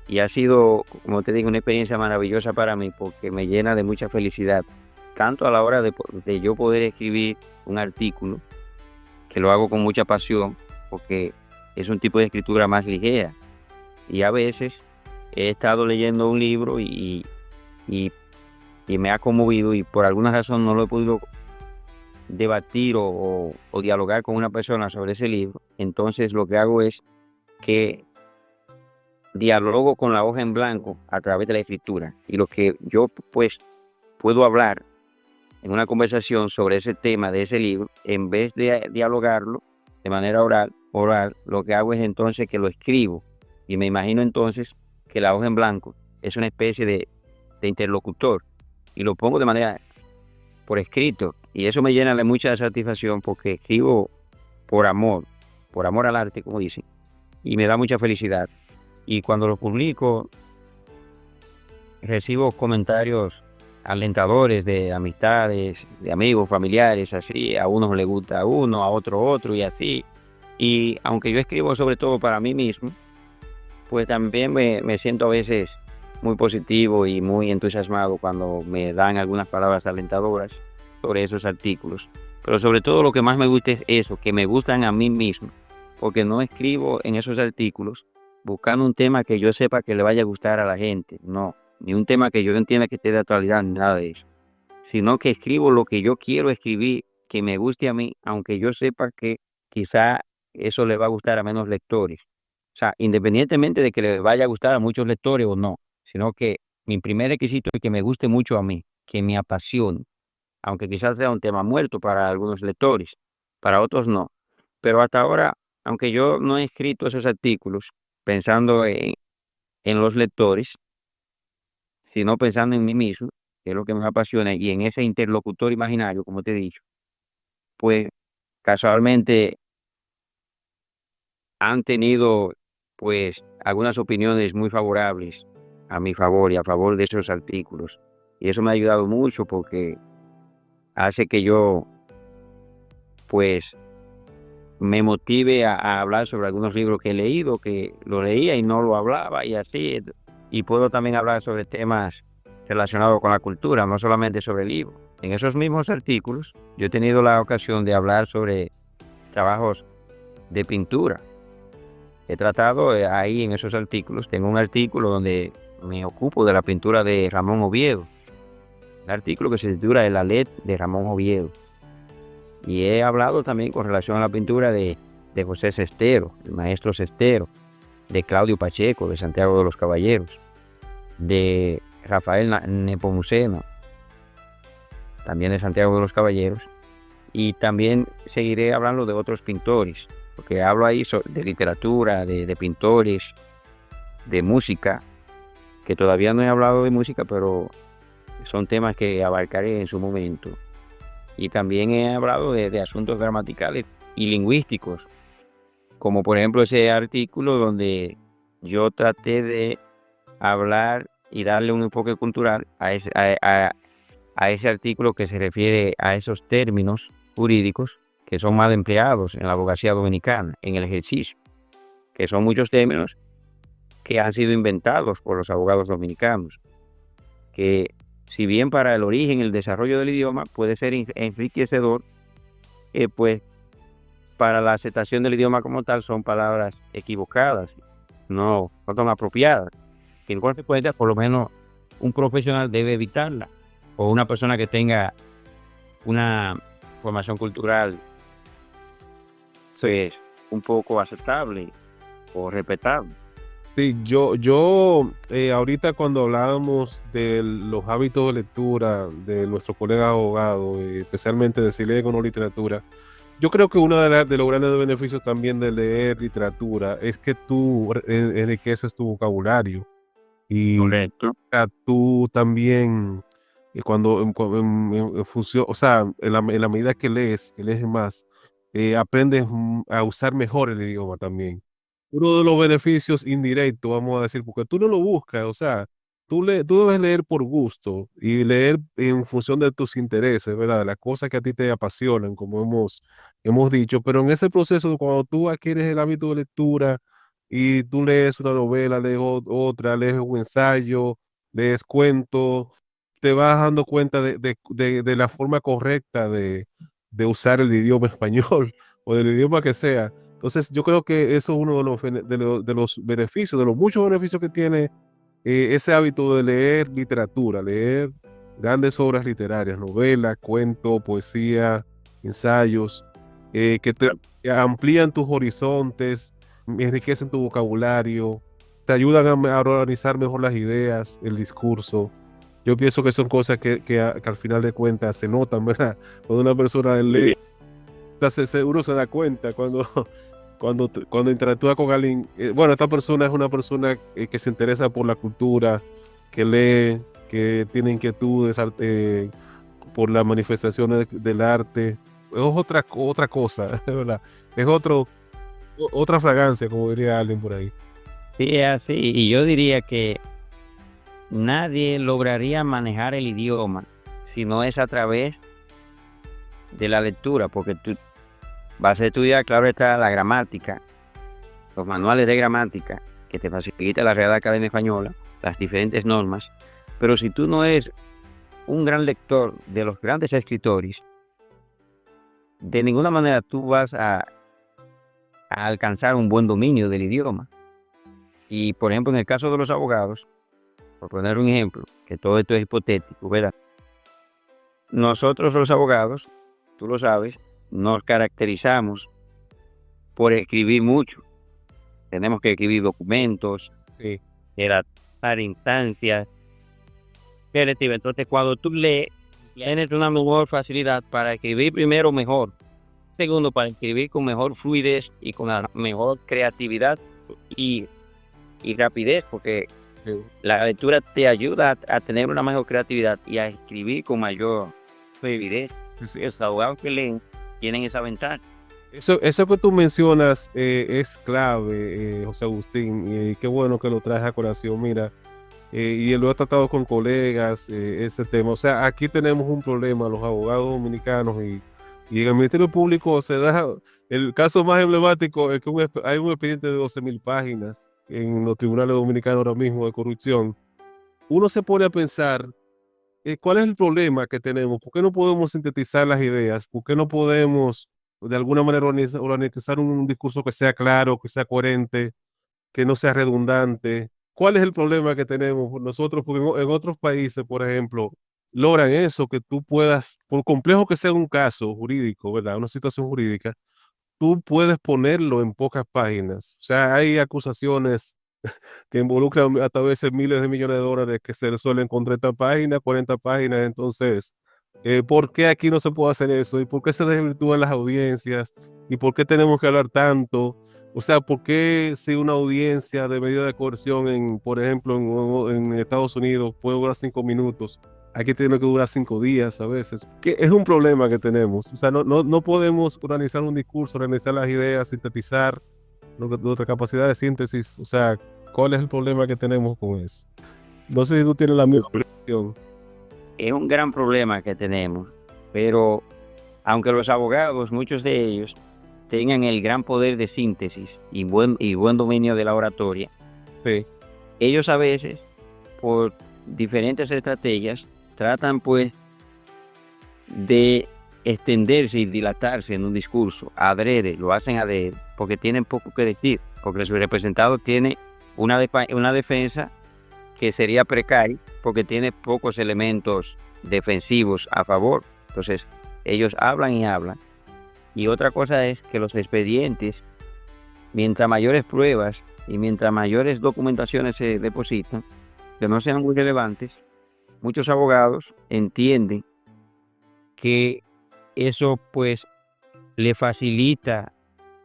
Y ha sido, como te digo, una experiencia maravillosa para mí porque me llena de mucha felicidad, tanto a la hora de yo poder escribir un artículo, que lo hago con mucha pasión, porque es un tipo de escritura más ligera. Y a veces he estado leyendo un libro y, y me ha conmovido y por alguna razón no lo he podido debatir o dialogar con una persona sobre ese libro. Entonces lo que hago es que dialogo con la hoja en blanco a través de la escritura. Y lo que yo pues puedo hablar en una conversación sobre ese tema de ese libro, en vez de dialogarlo de manera oral, lo que hago es entonces que lo escribo. Y me imagino entonces que la hoja en blanco es una especie de interlocutor. Y lo pongo de manera por escrito. Y eso me llena de mucha satisfacción porque escribo por amor al arte, como dicen. Y me da mucha felicidad. Y cuando lo publico, recibo comentarios alentadores de amistades, de amigos, familiares, así. A unos les gusta uno, a otro y así. Y aunque yo escribo sobre todo para mí mismo, pues también me siento a veces muy positivo y muy entusiasmado cuando me dan algunas palabras alentadoras sobre esos artículos. Pero sobre todo lo que más me gusta es eso, que me gustan a mí mismo, porque no escribo en esos artículos buscando un tema que yo sepa que le vaya a gustar a la gente, no, ni un tema que yo entienda que esté de actualidad, ni nada de eso, sino que escribo lo que yo quiero escribir, que me guste a mí, aunque yo sepa que quizá eso le va a gustar a menos lectores. O sea, independientemente de que le vaya a gustar a muchos lectores o no, sino que mi primer requisito es que me guste mucho a mí, que me apasione, aunque quizás sea un tema muerto para algunos lectores, para otros no. Pero hasta ahora, aunque yo no he escrito esos artículos pensando en los lectores, sino pensando en mí mismo, que es lo que me apasiona, y en ese interlocutor imaginario, como te he dicho, pues casualmente han tenido pues algunas opiniones muy favorables a mi favor y a favor de esos artículos. Y eso me ha ayudado mucho porque hace que yo pues me motive a hablar sobre algunos libros que he leído, que lo leía y no lo hablaba y así. Y puedo también hablar sobre temas relacionados con la cultura, no solamente sobre libros. En esos mismos artículos yo he tenido la ocasión de hablar sobre trabajos de pintura. He tratado ahí en esos artículos, tengo un artículo donde me ocupo de la pintura de Ramón Oviedo, un artículo que se titula El Alet de Ramón Oviedo. Y he hablado también con relación a la pintura de José Sestero, el maestro Sestero, de Claudio Pacheco, de Santiago de los Caballeros, de Rafael Nepomuceno, también de Santiago de los Caballeros. Y también seguiré hablando de otros pintores, porque hablo ahí de literatura, de pintores, de música, que todavía no he hablado de música, pero son temas que abarcaré en su momento. Y también he hablado de asuntos gramaticales y lingüísticos, como por ejemplo ese artículo donde yo traté de hablar y darle un enfoque cultural a ese artículo que se refiere a esos términos jurídicos que son mal empleados en la abogacía dominicana, en el ejercicio, que son muchos términos que han sido inventados por los abogados dominicanos, que si bien para el origen, el desarrollo del idioma puede ser enriquecedor, pues para la aceptación del idioma como tal son palabras equivocadas, no son apropiadas. En consecuencia, por lo menos un profesional debe evitarla, o una persona que tenga una formación cultural pues un poco aceptable o respetable. Sí, ahorita cuando hablábamos de los hábitos de lectura de nuestro colega abogado, especialmente de si lee o no literatura, yo creo que uno de los grandes beneficios también de leer literatura es que tú enriqueces tu vocabulario y Correcto. tú también, cuando en función, o sea, en la medida que lees más, aprendes a usar mejor el idioma también. Uno de los beneficios indirectos, vamos a decir, porque tú no lo buscas, o sea, tú debes leer por gusto y leer en función de tus intereses, ¿verdad? Las cosas que a ti te apasionan, como hemos dicho, pero en ese proceso, cuando tú adquieres el hábito de lectura y tú lees una novela, lees otra, lees un ensayo, lees cuentos, te vas dando cuenta de la forma correcta de usar el idioma español o del idioma que sea. Entonces, yo creo que eso es uno de los beneficios, de los muchos beneficios que tiene ese hábito de leer literatura, leer grandes obras literarias, novelas, cuentos, poesía, ensayos, que te amplían tus horizontes, enriquecen tu vocabulario, te ayudan a organizar mejor las ideas, el discurso. Yo pienso que son cosas que al final de cuentas se notan, ¿verdad? Cuando una persona lee, uno se da cuenta cuando interactúa con alguien. Bueno, esta persona es una persona que se interesa por la cultura, que lee, que tiene inquietudes por las manifestaciones del arte. Es otra cosa, ¿verdad? Es otra fragancia, como diría alguien por ahí. Sí, es así. Y yo diría que nadie lograría manejar el idioma si no es a través de la lectura, porque tú vas a estudiar, claro está, la gramática, los manuales de gramática que te facilita la Real Academia Española, las diferentes normas, pero si tú no eres un gran lector de los grandes escritores, de ninguna manera tú vas a alcanzar un buen dominio del idioma. Y por ejemplo, en el caso de los abogados, por poner un ejemplo, que todo esto es hipotético, ¿verdad? Nosotros los abogados, tú lo sabes, nos caracterizamos por escribir mucho. Tenemos que escribir documentos, Sí. redactar instancias. Entonces, cuando tú lees, tienes una mejor facilidad para escribir primero mejor. Segundo, para escribir con mejor fluidez y con la mejor creatividad y rapidez, porque la lectura te ayuda a tener una mejor creatividad y a escribir con mayor fluidez. Los abogados que leen tienen esa ventaja. Eso que tú mencionas es clave, José Agustín, y qué bueno que lo traes a colación. Mira, y lo he tratado con colegas, ese tema. O sea, aquí tenemos un problema, los abogados dominicanos, y en el Ministerio Público se da, el caso más emblemático es que hay un expediente de 12,000 páginas en los tribunales dominicanos ahora mismo de corrupción. Uno se pone a pensar, ¿cuál es el problema que tenemos? ¿Por qué no podemos sintetizar las ideas? ¿Por qué no podemos de alguna manera organizar un discurso que sea claro, que sea coherente, que no sea redundante? ¿Cuál es el problema que tenemos nosotros? Porque en otros países, por ejemplo, logran eso, que tú puedas, por complejo que sea un caso jurídico, ¿verdad? Una situación jurídica, tú puedes ponerlo en pocas páginas. O sea, hay acusaciones que involucran hasta veces miles de millones de dólares que se resuelven con 30 páginas, 40 páginas. Entonces, ¿por qué aquí no se puede hacer eso? ¿Y por qué se desvirtúan las audiencias? ¿Y por qué tenemos que hablar tanto? O sea, ¿por qué si una audiencia de medida de coerción, por ejemplo, en Estados Unidos puede durar 5 minutos? Aquí tiene que durar 5 días a veces. Que es un problema que tenemos. O sea, no podemos organizar un discurso, organizar las ideas, sintetizar nuestra capacidad de síntesis. O sea, ¿cuál es el problema que tenemos con eso? No sé si tú tienes la misma opinión. Es un gran problema que tenemos, pero aunque los abogados, muchos de ellos, tengan el gran poder de síntesis y buen dominio de la oratoria, Sí. ellos a veces, por diferentes estrategias, tratan pues de extenderse y dilatarse en un discurso, adrede, lo hacen adrede, porque tienen poco que decir, porque su representado tiene una defensa que sería precaria, porque tiene pocos elementos defensivos a favor. Entonces, ellos hablan y hablan. Y otra cosa es que los expedientes, mientras mayores pruebas y mientras mayores documentaciones se depositan, que no sean muy relevantes, muchos abogados entienden que eso pues le facilita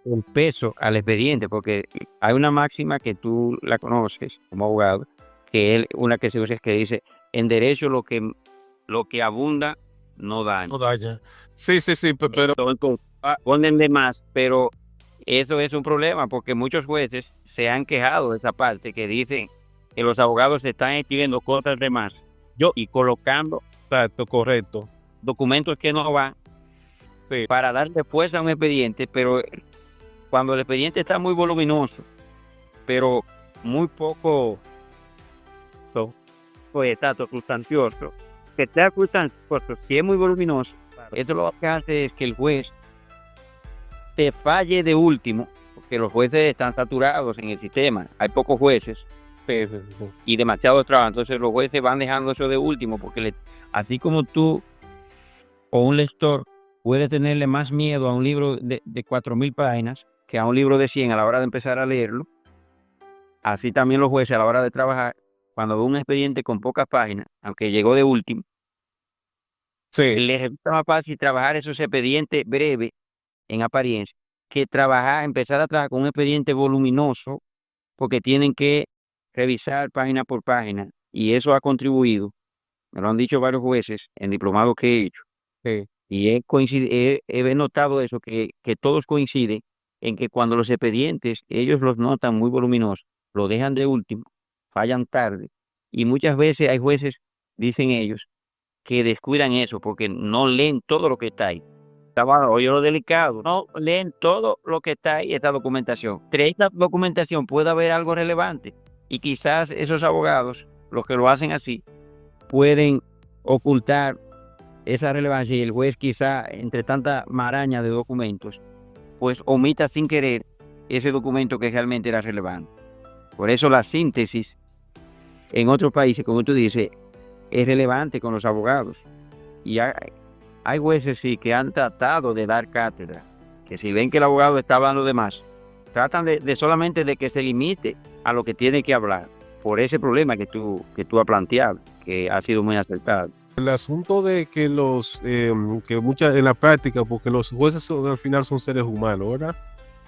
el peso al expediente, porque hay una máxima que tú la conoces como abogado, que es una que se usa, que dice: en derecho lo que abunda no daña. No daña. Sí, pero Entonces, ah, ponen de más, pero eso es un problema, porque muchos jueces se han quejado de esa parte, que dicen que los abogados se están escribiendo cosas de más y colocando exacto, correcto. documentos que no van Sí. para darle fuerza a un expediente, pero cuando el expediente está muy voluminoso, pero muy poco exacto, sustancioso, que sea sustancioso, si es muy voluminoso, esto lo que hace es que el juez te falle de último, porque los jueces están saturados en el sistema, hay pocos jueces y demasiado trabajo, entonces los jueces van dejando eso de último, porque así como tú o un lector puede tenerle más miedo a un libro de 4.000 páginas que a un libro de 100 a la hora de empezar a leerlo, así también los jueces a la hora de trabajar, cuando ve un expediente con pocas páginas, aunque llegó de último, Sí. les resulta más fácil trabajar esos expedientes breves en apariencia que empezar a trabajar con un expediente voluminoso, porque tienen que revisar página por página, y eso ha contribuido, me lo han dicho varios jueces en diplomados que he hecho, Sí. y he notado eso, que todos coinciden en que cuando los expedientes ellos los notan muy voluminosos, lo dejan de último, fallan tarde, y muchas veces hay jueces, dicen ellos, que descuidan eso porque no leen todo lo que está ahí. Oye, lo delicado, no leen todo lo que está ahí, esta documentación. Entre esta documentación puede haber algo relevante, y quizás esos abogados, los que lo hacen así, pueden ocultar esa relevancia, y el juez quizá entre tanta maraña de documentos, pues omita sin querer ese documento que realmente era relevante. Por eso la síntesis en otros países, como tú dices, es relevante con los abogados. Y hay jueces sí que han tratado de dar cátedra, que si ven que el abogado está hablando de más, tratan de solamente de que se limite a lo que tiene que hablar, por ese problema que tú has planteado, que ha sido muy acertado. El asunto de que en la práctica, porque los jueces al final son seres humanos, ¿verdad?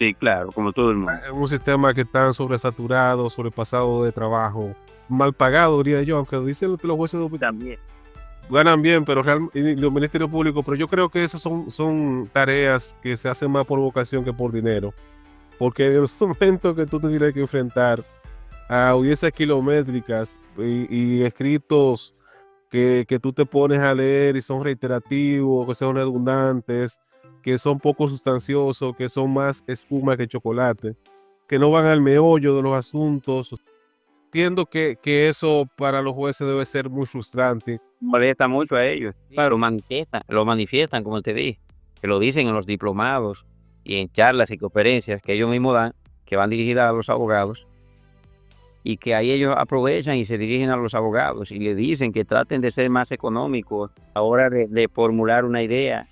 Sí, claro, como todo el mundo. Es un sistema que está sobresaturado, sobrepasado de trabajo, mal pagado, diría yo, aunque dicen que los jueces También. ganan bien, pero y los ministerios públicos, pero yo creo que esas son tareas que se hacen más por vocación que por dinero, porque en los momentos que tú te tienes que enfrentar a audiencias kilométricas y escritos que tú te pones a leer y son reiterativos, que son redundantes, que son poco sustanciosos, que son más espuma que chocolate, que no van al meollo de los asuntos. Entiendo que eso para los jueces debe ser muy frustrante. Molesta mucho a ellos. Claro, lo manifiestan, como te dije, que lo dicen en los diplomados y en charlas y conferencias que ellos mismos dan, que van dirigidas a los abogados, y que ahí ellos aprovechan y se dirigen a los abogados y le dicen que traten de ser más económicos a la hora de formular una idea,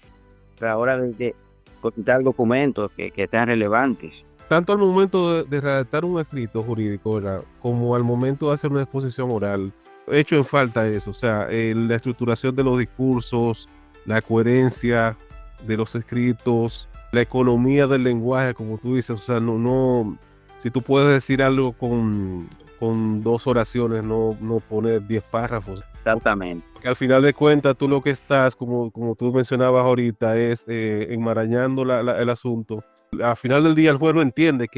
a la hora de consultar documentos que sean relevantes. Tanto al momento de redactar un escrito jurídico, ¿verdad?, como al momento de hacer una exposición oral, he hecho en falta eso, o sea, la estructuración de los discursos, la coherencia de los escritos, la economía del lenguaje, como tú dices, o sea, si tú puedes decir algo con 2 oraciones, no poner 10 párrafos. Exactamente. Porque al final de cuentas, tú lo que estás, como tú mencionabas ahorita, es enmarañando el asunto. Al final del día, el juez no entiende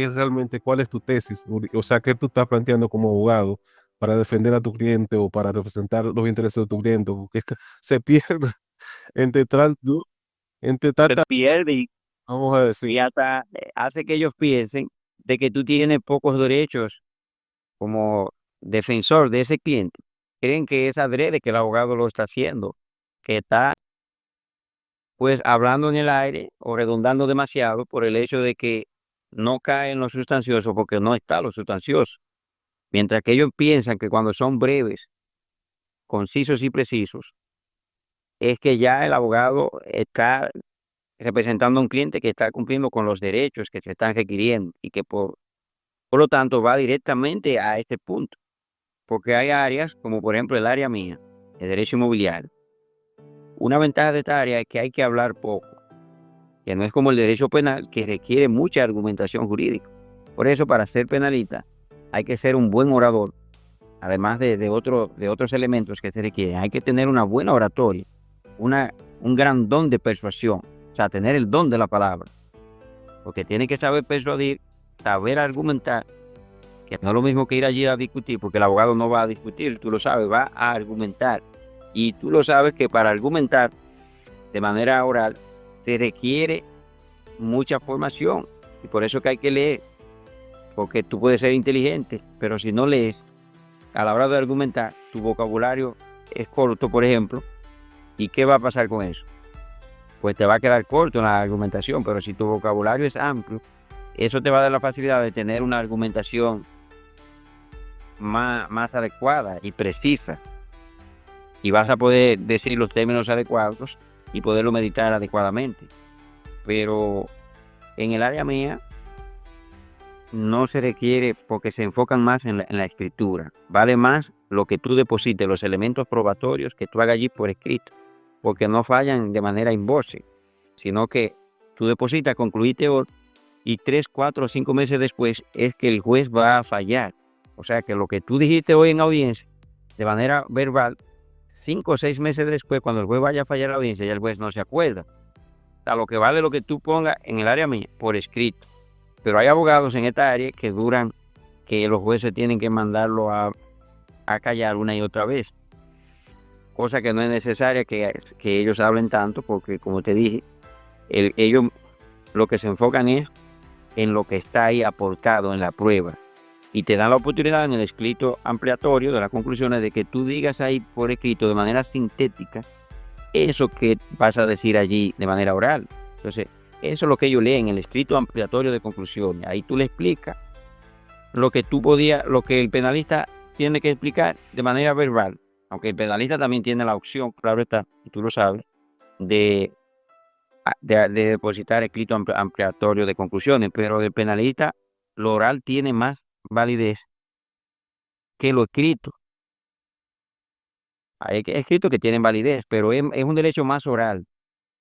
cuál es tu tesis, o sea, qué tú estás planteando como abogado para defender a tu cliente o para representar los intereses de tu cliente, porque se pierde entre Se pierde vamos a decir, y hasta hace que ellos piensen de que tú tienes pocos derechos como defensor de ese cliente, creen que es adrede que el abogado lo está haciendo, que está pues hablando en el aire o redundando demasiado por el hecho de que no cae en lo sustancioso porque no está lo sustancioso. Mientras que ellos piensan que cuando son breves, concisos y precisos, es que ya el abogado está representando a un cliente que está cumpliendo con los derechos que se están requiriendo y que por lo tanto va directamente a este punto. Porque hay áreas, como por ejemplo el área mía, el derecho inmobiliario. Una ventaja de esta área es que hay que hablar poco, que no es como el derecho penal, que requiere mucha argumentación jurídica. Por eso, para ser penalista, hay que ser un buen orador, además de otros elementos que se requieren. Hay que tener una buena oratoria, un gran don de persuasión, o sea, tener el don de la palabra, porque tiene que saber persuadir, saber argumentar, que no es lo mismo que ir allí a discutir, porque el abogado no va a discutir, tú lo sabes, va a argumentar. Y tú lo sabes que para argumentar de manera oral se requiere mucha formación. Y por eso que hay que leer, porque tú puedes ser inteligente, pero si no lees, a la hora de argumentar, tu vocabulario es corto, por ejemplo, ¿y qué va a pasar con eso? Pues te va a quedar corto en la argumentación, pero si tu vocabulario es amplio, eso te va a dar la facilidad de tener una argumentación más adecuada y precisa. Y vas a poder decir los términos adecuados y poderlo meditar adecuadamente. Pero en el área mía no se requiere porque se enfocan más en la escritura. Vale más lo que tú deposites, los elementos probatorios que tú hagas allí por escrito, porque no fallan de manera invoce, sino que tú depositas, concluiste hoy y 3, 4 o 5 meses después es que el juez va a fallar. O sea que lo que tú dijiste hoy en audiencia de manera verbal, 5 o 6 meses después, cuando el juez vaya a fallar la audiencia, ya el juez no se acuerda. O sea, lo que vale lo que tú pongas en el área mía por escrito. Pero hay abogados en esta área que duran, que los jueces tienen que mandarlo a callar una y otra vez. Cosa que no es necesaria que ellos hablen tanto, porque como te dije, ellos lo que se enfocan es en lo que está ahí aportado en la prueba. Y te dan la oportunidad en el escrito ampliatorio de las conclusiones de que tú digas ahí por escrito de manera sintética eso que vas a decir allí de manera oral. Entonces, eso es lo que ellos leen, el escrito ampliatorio de conclusiones. Ahí tú le explicas lo que lo que el penalista tiene que explicar de manera verbal. Aunque el penalista también tiene la opción, claro está, y tú lo sabes, de depositar escrito ampliatorio de conclusiones. Pero el penalista, lo oral tiene más validez que lo escrito. Hay escritos que tienen validez, pero es un derecho más oral.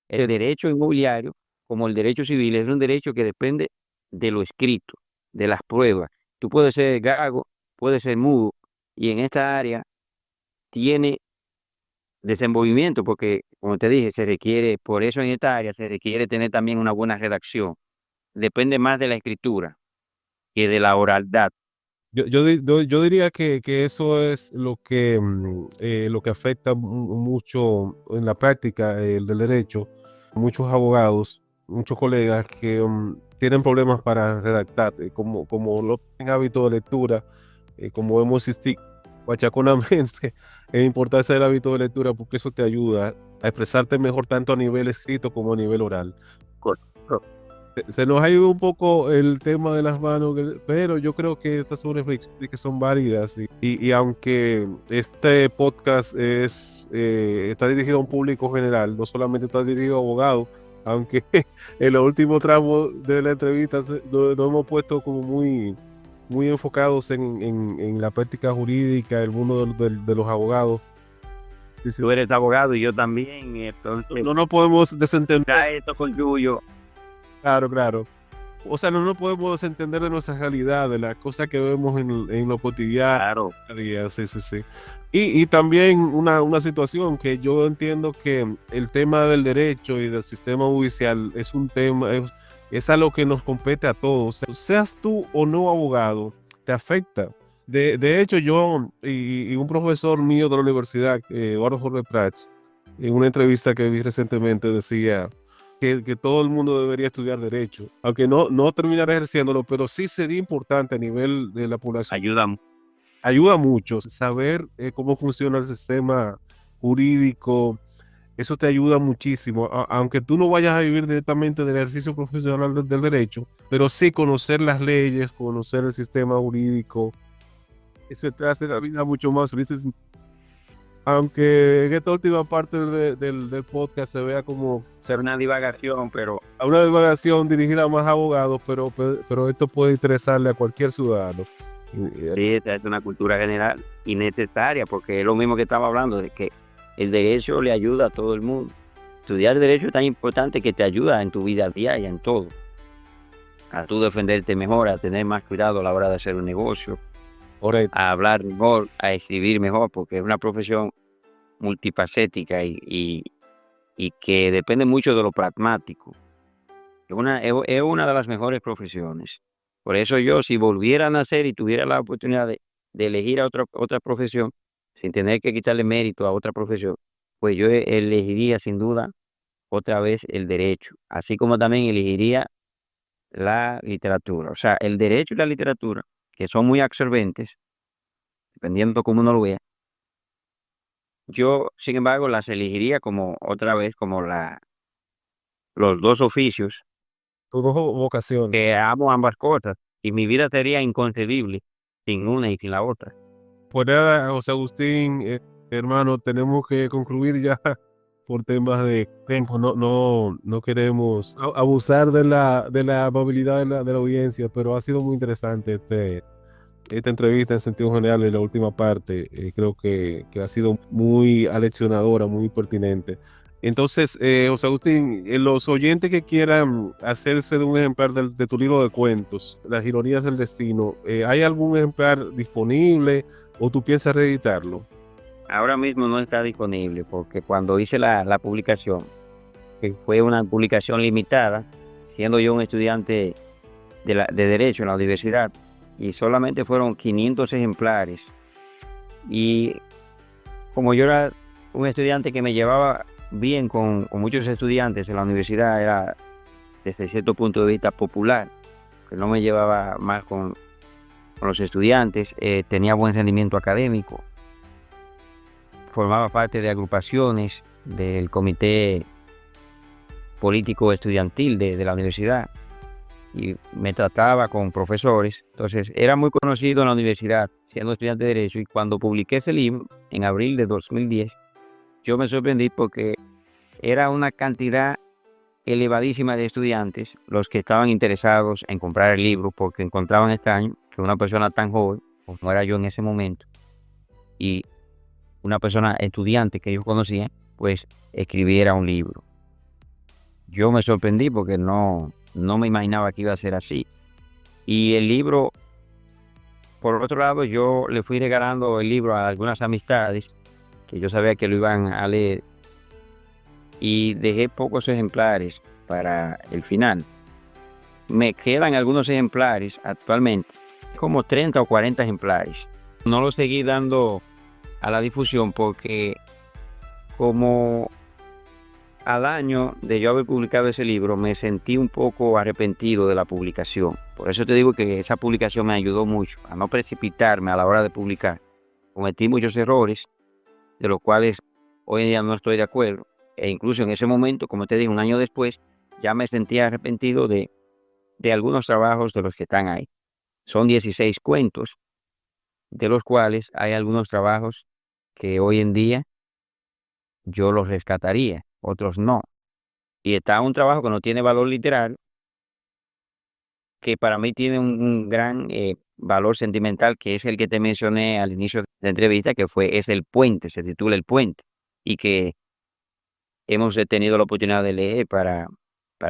El derecho inmobiliario, como el derecho civil, es un derecho que depende de lo escrito, de las pruebas. Tú puedes ser gago, puedes ser mudo, y en esta área tiene desenvolvimiento, porque, como te dije, se requiere, por eso en esta área se requiere tener también una buena redacción. Depende más de la escritura que de la oralidad. Yo diría que eso es lo que afecta mucho en la práctica del derecho. Muchos abogados, muchos colegas que tienen problemas para redactar, como no tienen hábito de lectura, como hemos insistido guachaconamente en importancia del hábito de lectura, porque eso te ayuda a expresarte mejor tanto a nivel escrito como a nivel oral. Se nos ha ido un poco el tema de las manos, pero yo creo que estas son reflexiones que son válidas y aunque este podcast está dirigido a un público general, no solamente está dirigido a abogados, aunque en los últimos tramos de la entrevista nos hemos puesto como muy enfocados en la práctica jurídica, el mundo de los abogados. Tú eres abogado y yo también, entonces No nos podemos desentender. ya esto contribuyo. Claro. O sea, no nos podemos desentender de nuestra realidad, de las cosas que vemos en lo cotidiano. Claro. Sí. Y también una situación que yo entiendo que el tema del derecho y del sistema judicial es un tema, es algo que nos compete a todos. Seas tú o no abogado, te afecta. De hecho, yo y un profesor mío de la universidad, Eduardo Jorge Prats, en una entrevista que vi recientemente decía que todo el mundo debería estudiar derecho, aunque no terminar ejerciéndolo, pero sí sería importante a nivel de la población. ayuda mucho saber cómo funciona el sistema jurídico. Eso te ayuda muchísimo, aunque tú no vayas a vivir directamente del ejercicio profesional del derecho, pero sí conocer las leyes, conocer el sistema jurídico. Eso te hace la vida mucho más feliz. Aunque en esta última parte del podcast se vea como Ser una divagación, pero una divagación dirigida más a abogados, pero esto puede interesarle a cualquier ciudadano. sí, esta es una cultura general y necesaria, porque es lo mismo que estaba hablando, de que el derecho le ayuda a todo el mundo. Estudiar derecho es tan importante que te ayuda en tu vida diaria, en todo. A tú defenderte mejor, a tener más cuidado a la hora de hacer un negocio, Correcto. a hablar mejor, a escribir mejor, porque es una profesión multifacética y que depende mucho de lo pragmático. Es una de las mejores profesiones. Por eso yo, si volviera a nacer y tuviera la oportunidad de elegir a otra profesión, sin tener que quitarle mérito a otra profesión, pues yo elegiría sin duda otra vez el derecho, así como también elegiría la literatura. O sea, el derecho y la literatura, que son muy absorbentes, dependiendo cómo uno lo vea, yo, sin embargo, las elegiría como otra vez como los dos oficios, Tus dos vocaciones. que amo ambas cosas, y mi vida sería inconcebible sin una y sin la otra. Pues nada, José Agustín, hermano, tenemos que concluir ya por temas de tiempo. No queremos abusar de la amabilidad de la audiencia, pero ha sido muy interesante esta entrevista en sentido general en la última parte. Creo que ha sido muy aleccionadora, muy pertinente. Entonces, José Agustín, los oyentes que quieran hacerse de un ejemplar de tu libro de cuentos, Las ironías del destino, ¿hay algún ejemplar disponible o tú piensas reeditarlo? Ahora mismo no está disponible porque cuando hice la publicación, que fue una publicación limitada, siendo yo un estudiante de Derecho en la universidad, y solamente fueron 500 ejemplares. Y como yo era un estudiante que me llevaba bien con muchos estudiantes en la universidad, era desde cierto punto de vista popular, que no me llevaba mal con los estudiantes, tenía buen rendimiento académico, formaba parte de agrupaciones del comité político estudiantil de la universidad y me trataba con profesores. Entonces era muy conocido en la universidad siendo estudiante de Derecho, y cuando publiqué ese libro en abril de 2010, yo me sorprendí porque era una cantidad elevadísima de estudiantes los que estaban interesados en comprar el libro, porque encontraban extraño que una persona tan joven, como era yo en ese momento, y una persona estudiante que ellos conocían, pues escribiera un libro. Yo me sorprendí porque no me imaginaba que iba a ser así. Y el libro, por otro lado, yo le fui regalando el libro a algunas amistades que yo sabía que lo iban a leer, y dejé pocos ejemplares para el final. Me quedan algunos ejemplares actualmente, como 30 o 40 ejemplares. No los seguí dando a la difusión porque como al año de yo haber publicado ese libro, me sentí un poco arrepentido de la publicación. Por eso te digo que esa publicación me ayudó mucho a no precipitarme a la hora de publicar. Cometí muchos errores, de los cuales hoy en día no estoy de acuerdo. E incluso en ese momento, como te dije, un año después, ya me sentía arrepentido de algunos trabajos de los que están ahí. Son 16 cuentos, de los cuales hay algunos trabajos que hoy en día yo los rescataría, otros no. Y está un trabajo que no tiene valor literario, que para mí tiene un gran valor sentimental, que es el que te mencioné al inicio de la entrevista, que es El Puente, se titula El Puente, y que hemos tenido la oportunidad de leer para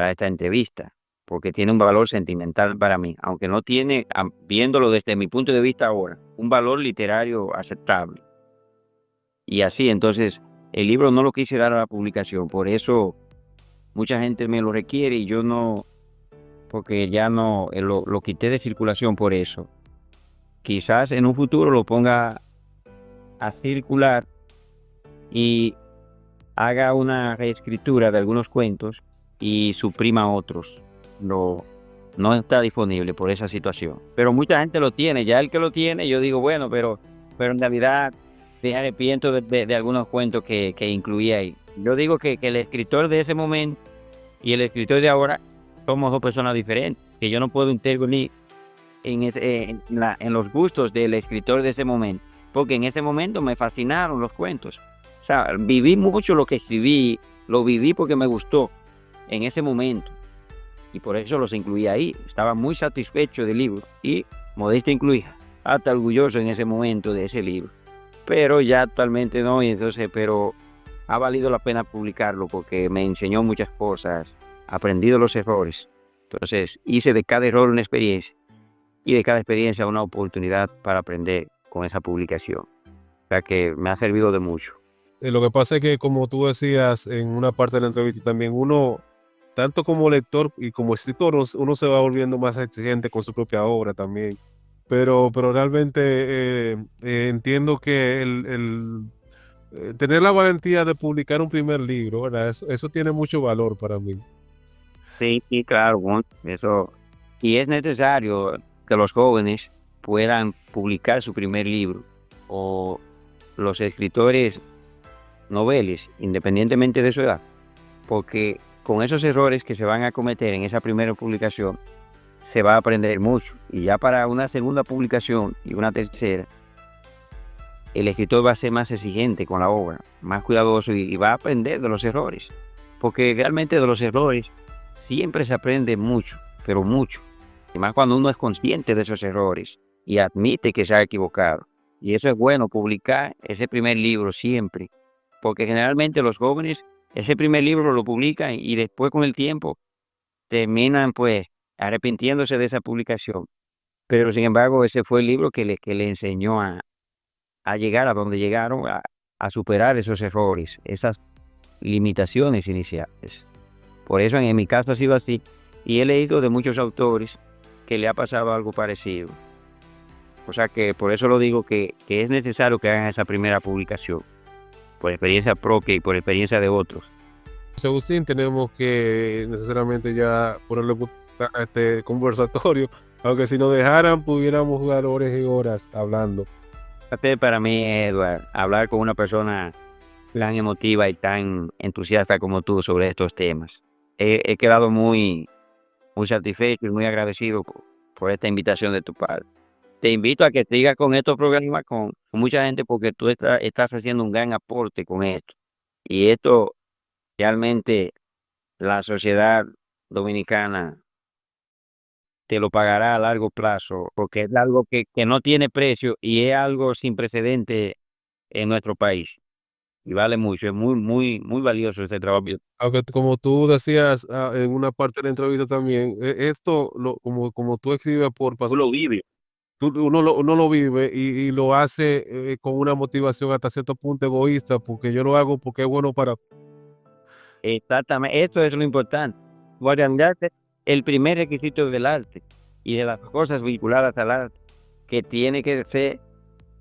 esta entrevista, porque tiene un valor sentimental para mí, aunque no tiene, viéndolo desde mi punto de vista ahora, un valor literario aceptable. Y así, entonces, el libro no lo quise dar a la publicación, por eso mucha gente me lo requiere y yo no, porque ya no, lo quité de circulación por eso. Quizás en un futuro lo ponga a circular y haga una reescritura de algunos cuentos y suprima otros. no está disponible por esa situación. Pero mucha gente lo tiene, ya el que lo tiene, yo digo, bueno, pero en realidad me arrepiento de algunos cuentos que incluía ahí. Yo digo que el escritor de ese momento y el escritor de ahora somos dos personas diferentes, que yo no puedo intervenir en los gustos del escritor de ese momento, porque en ese momento me fascinaron los cuentos. O sea, viví mucho lo que escribí, lo viví porque me gustó en ese momento y por eso los incluí ahí. Estaba muy satisfecho del libro y, modestia incluida, hasta orgulloso en ese momento de ese libro. Pero ya actualmente no, y entonces, pero ha valido la pena publicarlo porque me enseñó muchas cosas, aprendí de los errores. Entonces hice de cada error una experiencia y de cada experiencia una oportunidad para aprender con esa publicación. O sea que me ha servido de mucho. Lo que pasa es que, como tú decías en una parte de la entrevista también, uno, tanto como lector y como escritor, uno se va volviendo más exigente con su propia obra también. Pero realmente entiendo que tener la valentía de publicar un primer libro, ¿verdad? Eso tiene mucho valor para mí. Sí, sí, claro, eso. Y es necesario que los jóvenes puedan publicar su primer libro, o los escritores noveles, independientemente de su edad, porque con esos errores que se van a cometer en esa primera publicación, se va a aprender mucho. Y ya para una segunda publicación y una tercera, el escritor va a ser más exigente con la obra, más cuidadoso y va a aprender de los errores. Porque realmente de los errores siempre se aprende mucho, pero mucho. Y más cuando uno es consciente de esos errores y admite que se ha equivocado. Y eso es bueno, publicar ese primer libro siempre. Porque generalmente los jóvenes ese primer libro lo publican y después con el tiempo terminan pues arrepintiéndose de esa publicación. Pero sin embargo ese fue el libro que le enseñó a llegar a donde llegaron, a superar esos errores, esas limitaciones iniciales. Por eso en mi caso ha sido así. Y he leído de muchos autores que le ha pasado algo parecido. O sea que por eso lo digo que es necesario que hagan esa primera publicación, por experiencia propia y por experiencia de otros. José Agustín, tenemos que necesariamente ya ponerle a este conversatorio, aunque si nos dejaran pudiéramos jugar horas y horas hablando. Para mí, Edward, hablar con una persona tan emotiva y tan entusiasta como tú sobre estos temas. He quedado muy satisfecho y muy agradecido por esta invitación de tu parte. Te invito a que sigas con estos programas con mucha gente porque tú estás haciendo un gran aporte con esto. Y esto realmente la sociedad dominicana te lo pagará a largo plazo porque es algo que no tiene precio y es algo sin precedente en nuestro país. Y vale mucho, es muy valioso ese trabajo. Aunque como tú decías en una parte de la entrevista también, esto, como tú escribes por Tú lo vives. uno lo vive y lo hace con una motivación hasta cierto punto egoísta, porque yo lo hago porque es bueno para... Exactamente, esto es lo importante. Guardarte el primer requisito del arte y de las cosas vinculadas al arte, que tiene que ser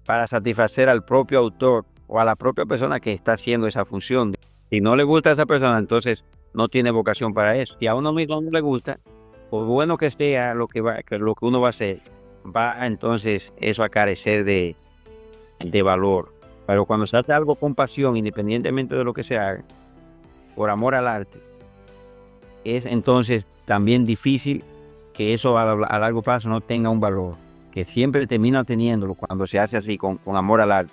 para satisfacer al propio autor o a la propia persona que está haciendo esa función. Si no le gusta a esa persona, entonces no tiene vocación para eso. Si a uno mismo no le gusta, por bueno que sea lo que uno va a hacer, va entonces eso a carecer de valor. Pero cuando se hace algo con pasión, independientemente de lo que se haga, por amor al arte, es entonces también difícil que eso a largo plazo no tenga un valor, que siempre termina teniéndolo cuando se hace así, con amor al arte.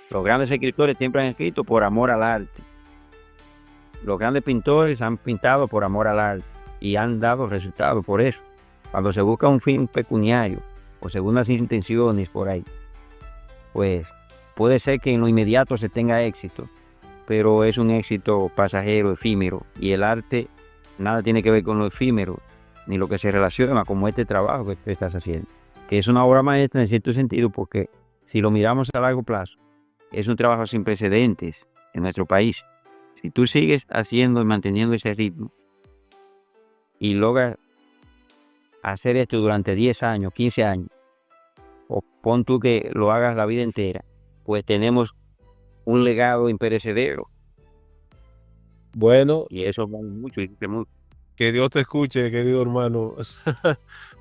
Los grandes escritores siempre han escrito por amor al arte. Los grandes pintores han pintado por amor al arte y han dado resultados por eso. Cuando se busca un fin pecuniario o segundas intenciones por ahí, pues puede ser que en lo inmediato se tenga éxito, pero es un éxito pasajero, efímero, y el arte nada tiene que ver con lo efímero, ni lo que se relaciona como este trabajo que tú estás haciendo, que es una obra maestra en cierto sentido, porque si lo miramos a largo plazo, es un trabajo sin precedentes en nuestro país. Si tú sigues haciendo y manteniendo ese ritmo y logras hacer esto durante 10 años, 15 años, o pon tú que lo hagas la vida entera, pues tenemos un legado imperecedero. Bueno, Y eso vale mucho y dice mucho. Que Dios te escuche, querido hermano.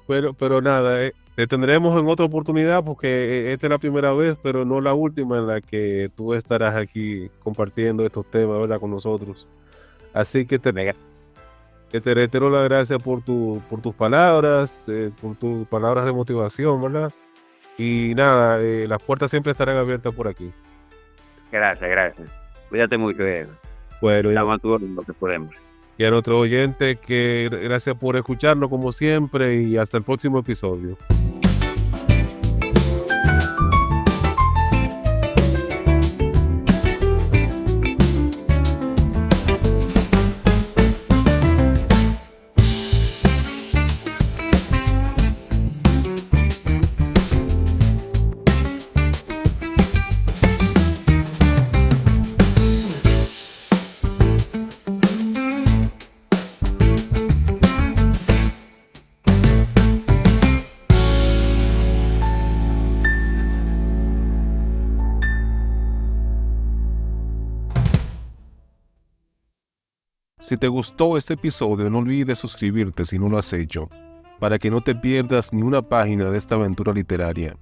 Pero nada, te tendremos en otra oportunidad porque esta es la primera vez, pero no la última en la que tú estarás aquí compartiendo estos temas, ¿verdad? Con nosotros. Así que te reitero la gracia por tus palabras, por tus palabras de motivación, ¿verdad? Y nada, las puertas siempre estarán abiertas por aquí. Gracias. Cuídate mucho, Bueno, estamos a lo que podemos. y a nuestro oyente, que gracias por escucharnos como siempre y hasta el próximo episodio. Si te gustó este episodio, no olvides suscribirte si no lo has hecho, para que no te pierdas ni una página de esta aventura literaria.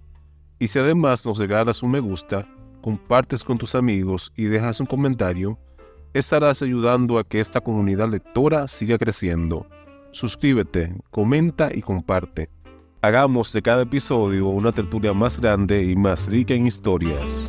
Y si además nos regalas un me gusta, compartes con tus amigos y dejas un comentario, estarás ayudando a que esta comunidad lectora siga creciendo. Suscríbete, comenta y comparte. Hagamos de cada episodio una tertulia más grande y más rica en historias.